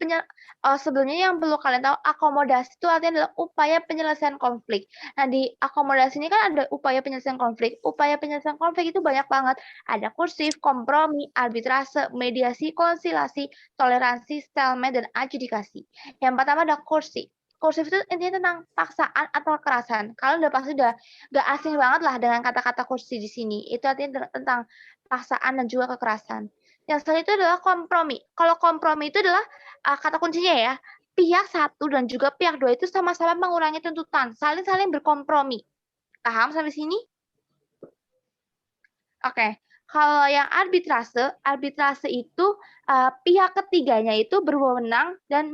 sebelumnya yang perlu kalian tahu, akomodasi itu artinya adalah upaya penyelesaian konflik. Nah, di akomodasi ini kan ada upaya penyelesaian konflik. Upaya penyelesaian konflik itu banyak banget. Ada kursif, kompromi, arbitrase, mediasi, konsiliasi, toleransi, stalemate, dan adjudikasi. Yang pertama ada kursi. Kursif itu intinya tentang paksaan atau kekerasan. Kalian udah pasti gak asing banget lah dengan kata-kata kursi di sini. Itu artinya tentang paksaan dan juga kekerasan. Yang selanjutnya itu adalah kompromi. Kalau kompromi itu adalah kata kuncinya ya, pihak satu dan juga pihak dua itu sama-sama mengurangi tuntutan, saling berkompromi. Paham sampai sini? Oke. Kalau yang arbitrase itu pihak ketiganya itu berwenang dan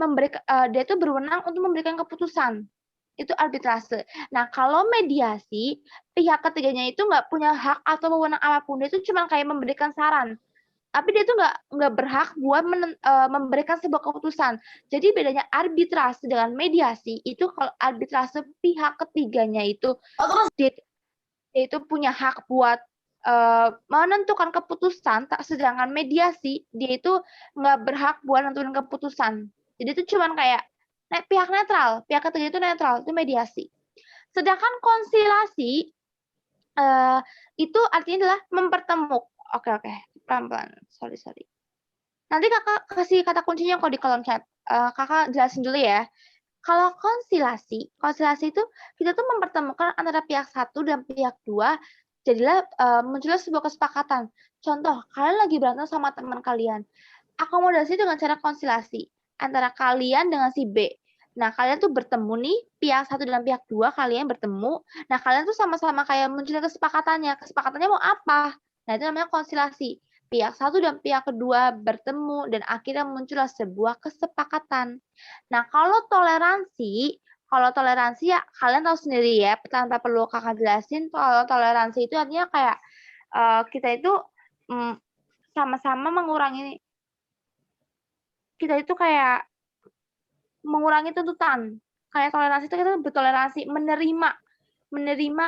dia itu berwenang untuk memberikan keputusan. Itu arbitrase. Nah, kalau mediasi, pihak ketiganya itu nggak punya hak atau wewenang apapun. Dia itu cuma kayak memberikan saran. Tapi dia itu nggak berhak buat memberikan sebuah keputusan. Jadi bedanya arbitrase dengan mediasi, itu kalau arbitrase pihak ketiganya itu, dia itu punya hak buat menentukan keputusan, sedangkan mediasi, dia itu nggak berhak buat menentukan keputusan. Jadi itu cuma kayak pihak netral, pihak ketiga itu netral, itu mediasi. Sedangkan konsilasi itu artinya adalah mempertemukan. Oke, pelan-pelan. Sorry. Nanti kakak kasih kata kuncinya kok di kolom chat. Kakak jelasin dulu ya. Kalau konsilasi itu kita tuh mempertemukan antara pihak satu dan pihak dua. Jadilah muncullah sebuah kesepakatan. Contoh, kalian lagi berantem sama teman kalian. Akomodasi dengan cara konsilasi antara kalian dengan si B. Nah, kalian tuh bertemu nih, pihak satu dan pihak dua, kalian bertemu. Nah, kalian tuh sama-sama kayak munculnya kesepakatannya. Kesepakatannya mau apa? Nah, itu namanya konsilasi. Pihak satu dan pihak kedua bertemu dan akhirnya muncullah sebuah kesepakatan. Nah, kalau toleransi ya kalian tahu sendiri ya, tanpa perlu kakak jelasin. Kalau toleransi itu artinya kayak kita itu sama-sama mengurangi, kita itu kayak mengurangi tuntutan. Kayak toleransi itu kita bertoleransi, menerima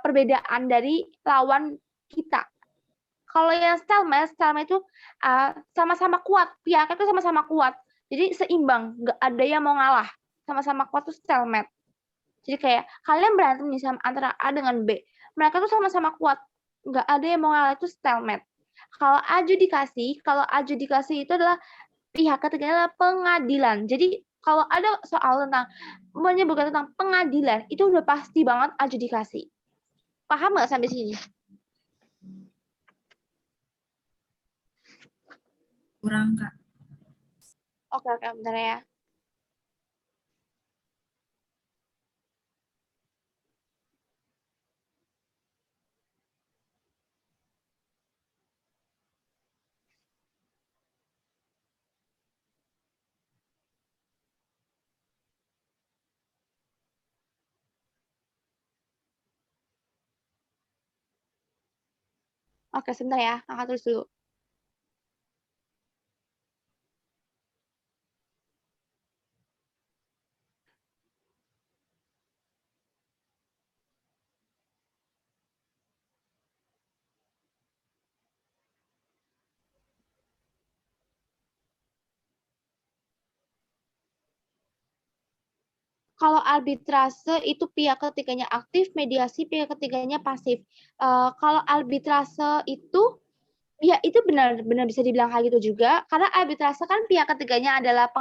perbedaan dari lawan kita. Kalau yang stalemate itu sama-sama kuat, pihaknya itu sama-sama kuat. Jadi seimbang, nggak ada yang mau ngalah. Sama-sama kuat itu stalemate. Jadi kayak kalian berantem nih sama antara A dengan B. Mereka tuh sama-sama kuat, nggak ada yang mau ngalah, itu stalemate. Kalau adjudikasi itu adalah pihak ketiganya adalah pengadilan. Jadi Kalau ada soal tentang menyebutkan tentang pengadilan, itu udah pasti banget adjudikasi. Paham nggak sampai sini? Kurang, Kak. Oke, bentar ya. Oke, sebentar ya. Kakak tulis dulu. Kalau arbitrase itu pihak ketiganya aktif, mediasi pihak ketiganya pasif. Kalau arbitrase itu, ya itu benar-benar bisa dibilang kayak gitu juga, karena arbitrase kan pihak ketiganya adalah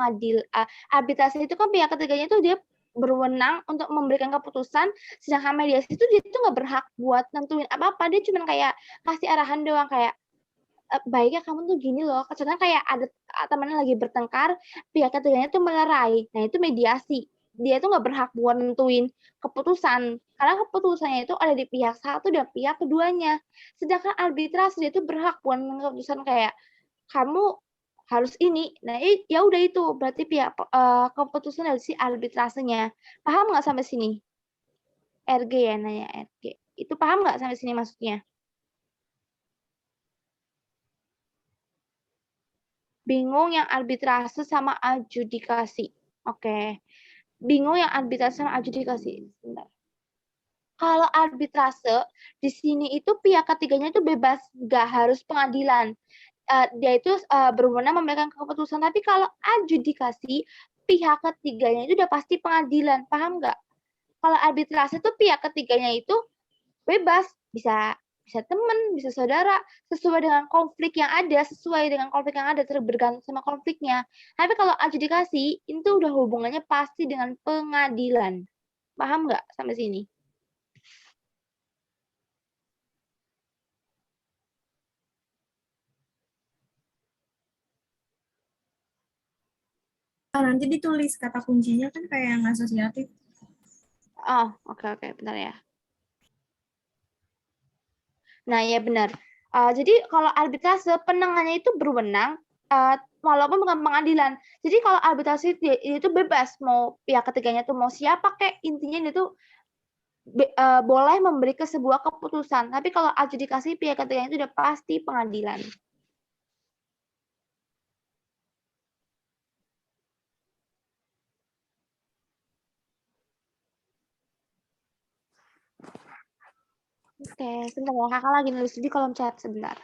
arbitrase itu kan pihak ketiganya itu dia berwenang untuk memberikan keputusan, sedangkan mediasi itu dia tuh nggak berhak buat nentuin apa-apa, dia cuma kayak kasih arahan doang, kayak baiknya kamu tuh gini loh, contohnya kayak ada temannya lagi bertengkar, pihak ketiganya tuh melerai, nah itu mediasi. Dia tuh nggak berhak buat nentuin keputusan, karena keputusannya itu ada di pihak satu dan pihak keduanya. Sedangkan arbitrase dia tuh berhak buat keputusan kayak kamu harus ini. Nah, ya udah itu berarti keputusan dari si arbitrasenya. Paham nggak sampai sini? RG ya nanya RG. Itu paham nggak sampai sini maksudnya? Bingung yang arbitrase sama adjudikasi. Oke. Bingung yang arbitrase sama adjudikasi. Sebentar. Kalau arbitrase, di sini itu pihak ketiganya itu bebas, nggak harus pengadilan. Dia itu berwenang memberikan keputusan. Tapi kalau adjudikasi, pihak ketiganya itu udah pasti pengadilan. Paham nggak? Kalau arbitrase itu pihak ketiganya itu bebas, bisa teman, bisa saudara, sesuai dengan konflik yang ada, bergantung sama konfliknya. Tapi kalau adjudikasi, itu udah hubungannya pasti dengan pengadilan. Paham nggak sampai sini? Nanti ditulis kata kuncinya kan kayak yang asosiatif. Oh, oke, bentar ya. Nah, ya benar. Jadi kalau arbitrase penangannya itu berwenang, walaupun bukan pengadilan. Jadi kalau arbitrase itu bebas, mau pihak ketiganya tuh mau siapa kek, intinya itu boleh memberi ke sebuah keputusan. Tapi kalau adjudikasi pihak ketiganya itu udah pasti pengadilan. Oke, sebentar ya. Kakak lagi nulis di kolom chat sebentar.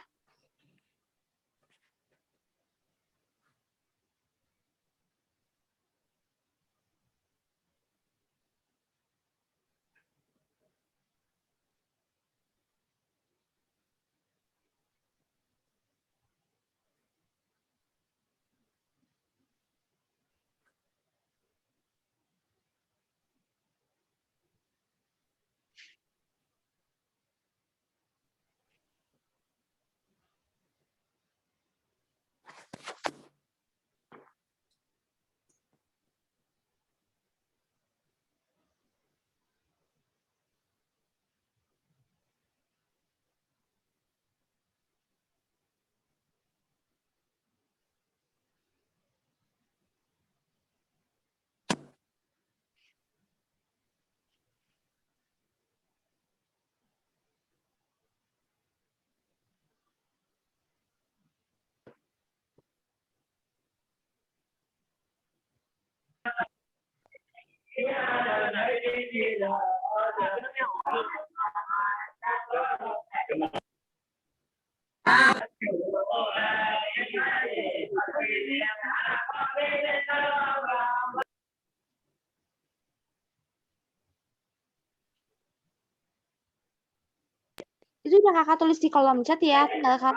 Itu udah kakak tulis di kolom chat ya, tinggal kakak.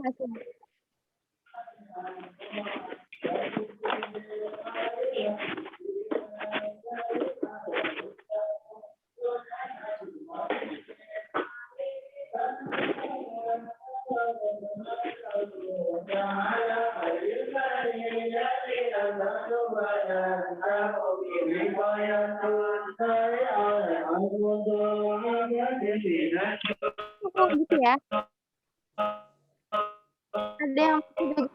Hasim. Oh, gitu ya. Ada yang sudah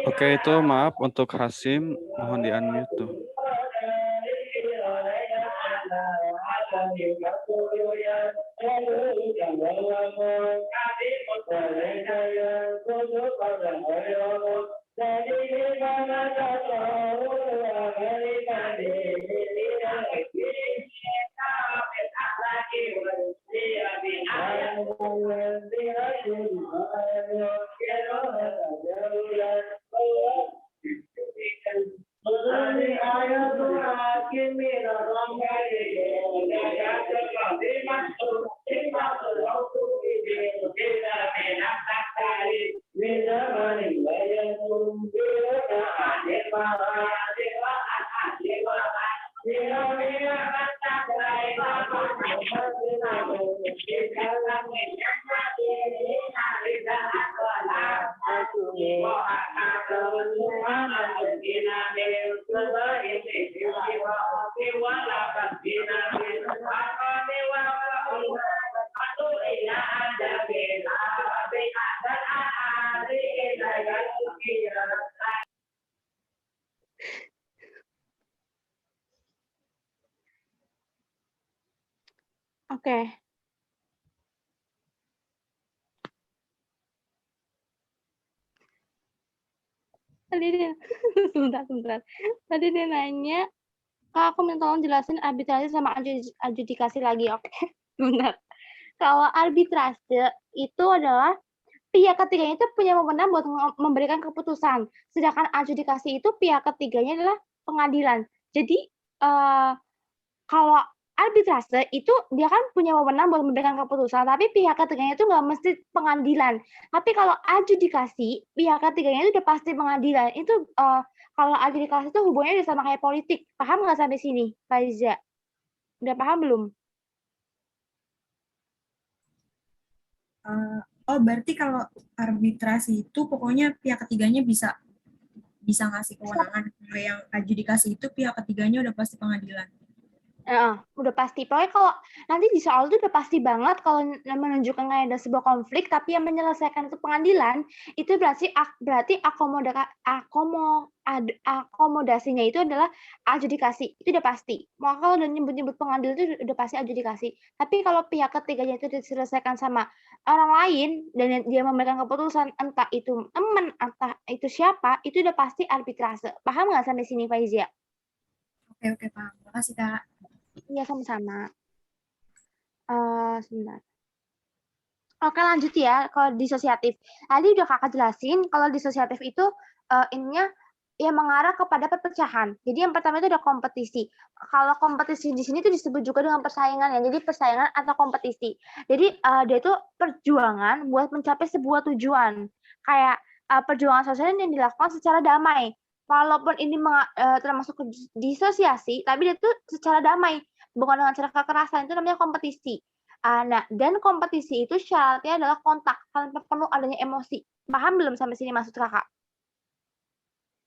Oke, itu maaf untuk Hasim, mohon di-unmute tuh. Oke. Tadi dia, sebentar. Tadi dia nanya, Kak, aku minta tolong jelasin arbitrase sama adjudikasi lagi, oke? Benar. Kalau arbitrase itu adalah pihak ketiganya itu punya wewenang buat memberikan keputusan, sedangkan adjudikasi itu pihak ketiganya adalah pengadilan. Jadi kalau arbitrase itu dia kan punya wewenang buat memberikan keputusan, tapi pihak ketiganya itu nggak mesti pengadilan. Tapi kalau adjudikasi, pihak ketiganya itu udah pasti pengadilan. Itu kalau adjudikasi itu hubungannya udah sama kayak politik. Paham nggak sampai sini, Faiza? Udah paham belum? Oh, berarti kalau arbitrasi itu pokoknya pihak ketiganya bisa ngasih kewenangan. Kalau yang adjudikasi itu pihak ketiganya udah pasti pengadilan. Udah pasti. Pokoknya kalau nanti di soal itu udah pasti banget kalau menunjukkan kayak ada sebuah konflik, tapi yang menyelesaikan itu pengadilan, itu berarti akomodasinya itu adalah adjudikasi. Itu udah pasti. Maka kalau udah nyebut-nyebut pengadilan itu udah pasti adjudikasi. Tapi kalau pihak ketiganya itu diselesaikan sama orang lain dan dia memberikan keputusan, entah itu teman, entah itu siapa, itu udah pasti arbitrase. Paham nggak sampai sini, Faizia? Oke, paham. Makasih, Kak. Iya, sama-sama. Sebentar. Oke, lanjut ya. Kalau disosiatif. Tadi udah kakak jelasin, kalau disosiatif itu ininya ya mengarah kepada perpecahan. Jadi yang pertama itu ada kompetisi. Kalau kompetisi di sini itu disebut juga dengan persaingan ya. Jadi persaingan atau kompetisi. Jadi dia itu perjuangan buat mencapai sebuah tujuan. Kayak perjuangan sosial yang dilakukan secara damai. walaupun ini termasuk disosiasi, tapi dia tuh secara damai, bukan dengan cara kekerasan, itu namanya kompetisi. Nah, dan kompetisi itu syaratnya adalah kontak, tanpa perlu adanya emosi. Paham belum sampai sini maksud Kakak?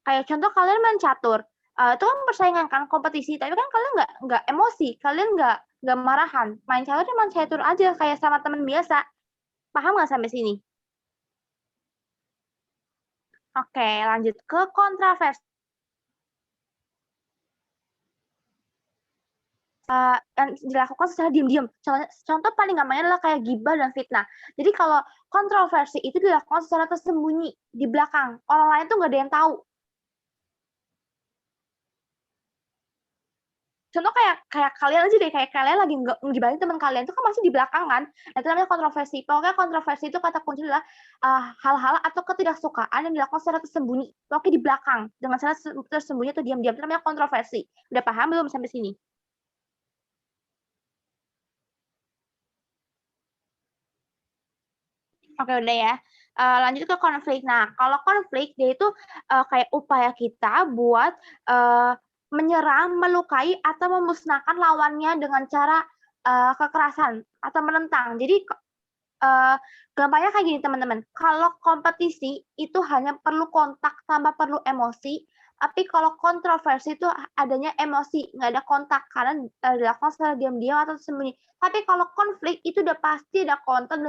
Kayak contoh kalian main catur, itu kan persaingan kan, kompetisi, tapi kan kalian nggak emosi, kalian nggak marahan. Main catur cuma catur aja kayak sama teman biasa. Paham nggak sampai sini? Oke, lanjut ke kontroversi. Yang dilakukan secara diam-diam. Contoh paling gampangnya adalah kayak gibah dan fitnah. Jadi kalau kontroversi itu dilakukan secara tersembunyi di belakang, orang lain tuh nggak ada yang tahu. Contoh kayak kalian aja deh, kayak kalian lagi ngegibahin teman kalian, itu kan masih di belakang kan. Nah, itu namanya kontroversi. Pokoknya kontroversi itu kata kunci adalah hal-hal atau ketidaksukaan yang dilakukan secara tersembunyi, pokoknya di belakang, dengan cara tersembunyi atau diam-diam. Itu namanya kontroversi. Udah paham belum sampai sini? Oke, udah ya. Lanjut ke konflik. Nah, kalau konflik dia itu kayak upaya kita buat menyerang, melukai, atau memusnahkan lawannya dengan cara kekerasan atau menentang. Jadi gampangnya kayak gini teman-teman. Kalau kompetisi itu hanya perlu kontak tanpa perlu emosi. Tapi kalau kontroversi itu adanya emosi, nggak ada kontak karena dilakukan secara diam-diam atau sembunyi. Tapi kalau konflik itu udah pasti ada kontak.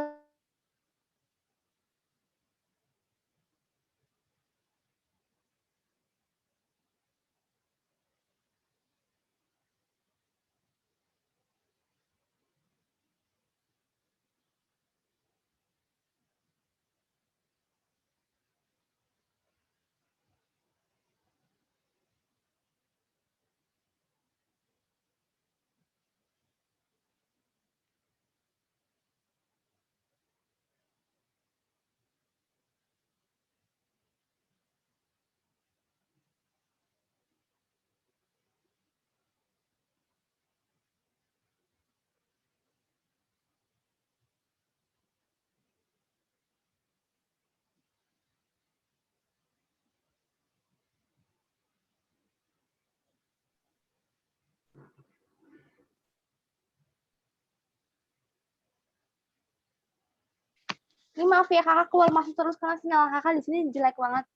Ini maaf ya kakak keluar masuk terus karena sinyal kakak di sini jelek banget.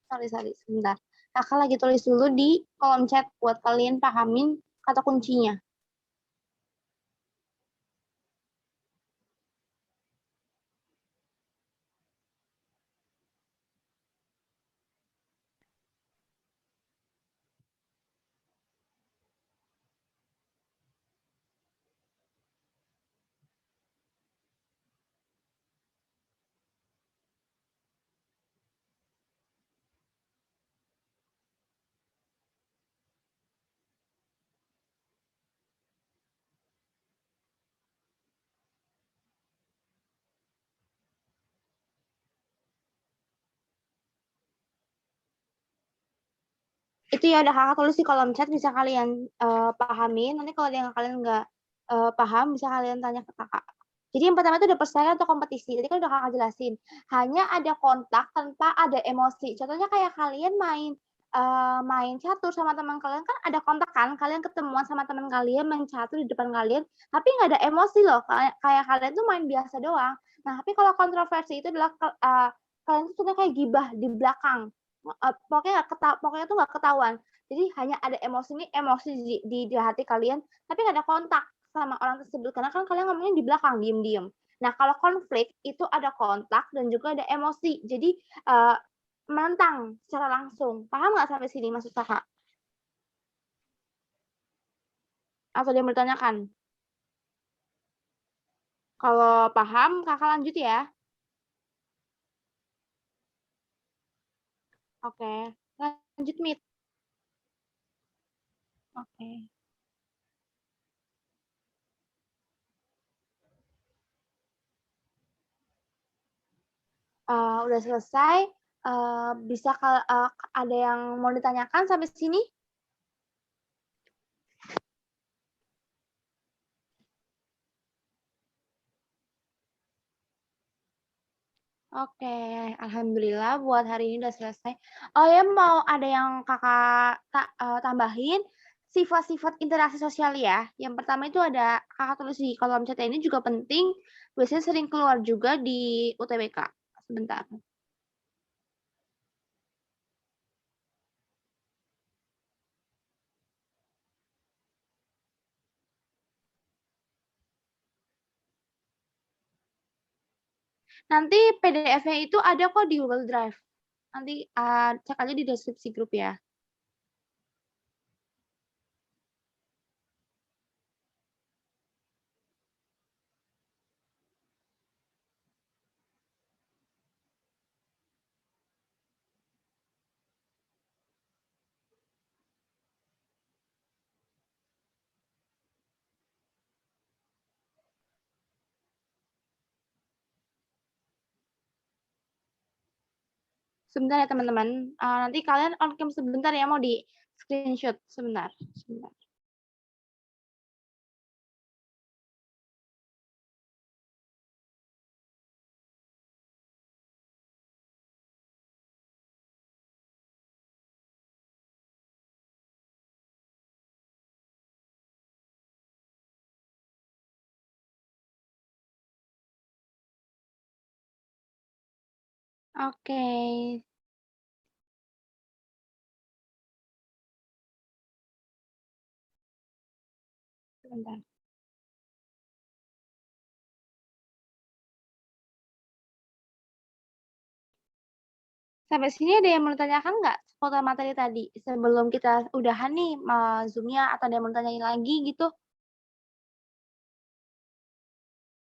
Sorry, sebentar. Kakak lagi tulis dulu di kolom chat buat kalian pahamin kata kuncinya. Itu ya udah kakak tulis di kolom chat, bisa kalian pahamin. Nanti kalau ada yang kalian nggak paham, bisa kalian tanya ke kakak. Jadi yang pertama itu ada persaingan atau kompetisi. Tadi kan udah kakak jelasin. Hanya ada kontak tanpa ada emosi. Contohnya kayak kalian main catur sama teman kalian, kan ada kontak kan, kalian ketemuan sama teman kalian main catur di depan kalian, tapi nggak ada emosi loh, kayak kalian tuh main biasa doang. Nah, tapi kalau kontroversi itu adalah kalian tuh suka kayak gibah di belakang. Pokoknya tuh nggak ketahuan. Jadi hanya ada emosi di hati kalian, tapi nggak ada kontak sama orang tersebut karena kan kalian ngomongnya di belakang diem-diem. Nah, kalau konflik itu ada kontak dan juga ada emosi. Jadi menentang secara langsung. Paham nggak sampai sini maksud kakak? Atau dia bertanyakan? Kalau paham, kakak lanjut ya. Oke, lanjut Mit. Oke. Udah selesai. Bisa ada yang mau ditanyakan sampai sini? Oke, alhamdulillah buat hari ini udah selesai. Oh ya, mau ada yang Kakak tambahin, sifat-sifat interaksi sosial ya. Yang pertama itu ada Kakak tulis di kolom chat ini juga penting, biasanya sering keluar juga di UTBK. Sebentar. Nanti PDF-nya itu ada kok di Google Drive. Nanti cek aja di deskripsi grup ya. Sebentar ya teman-teman. Nanti kalian on cam sebentar ya, mau di screenshot sebentar. Sebentar. Oke. Sebentar. Sampai sini ada yang mau ditanyakan nggak seputar materi tadi? Sebelum kita udahan nih Zoom-nya, atau ada yang mau ditanyain lagi gitu?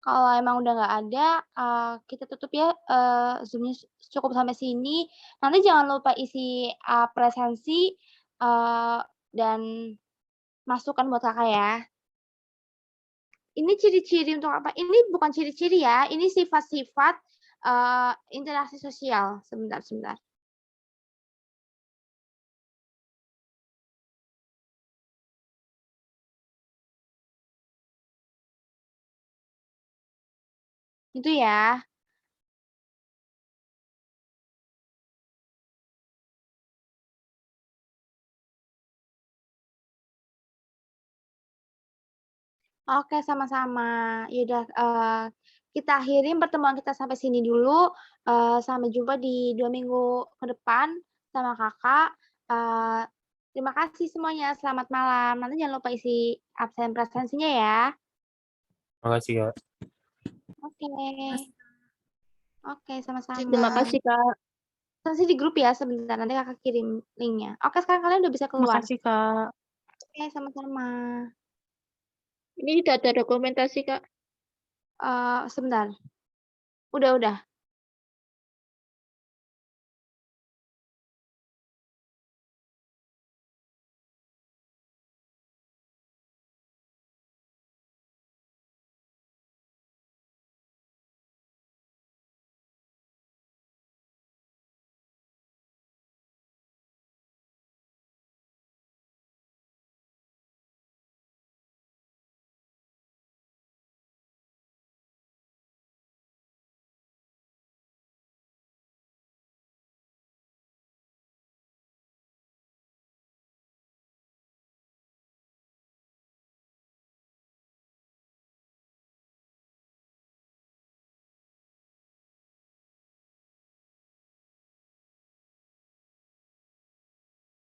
Kalau emang udah nggak ada, kita tutup ya, Zoom-nya cukup sampai sini. Nanti jangan lupa isi presensi dan masukan buat Kakak ya. Ini ciri-ciri untuk apa? Ini bukan ciri-ciri ya, ini sifat-sifat interaksi sosial. Sebentar, sebentar. Itu ya. Oke, sama-sama. Ya udah, kita akhirin pertemuan kita sampai sini dulu. Sampai jumpa di 2 minggu ke depan sama Kakak. Terima kasih semuanya, selamat malam. Nanti jangan lupa isi absen presensinya ya. Makasih, Kak. Oke. Oke, sama-sama. Terima kasih, Kak. Nanti di grup ya sebentar, nanti Kakak kirim link-nya. Oke, sekarang kalian udah bisa keluar. Makasih, Kak. Oke, sama-sama. Ini sudah ada dokumentasi, Kak. Sebentar. Udah.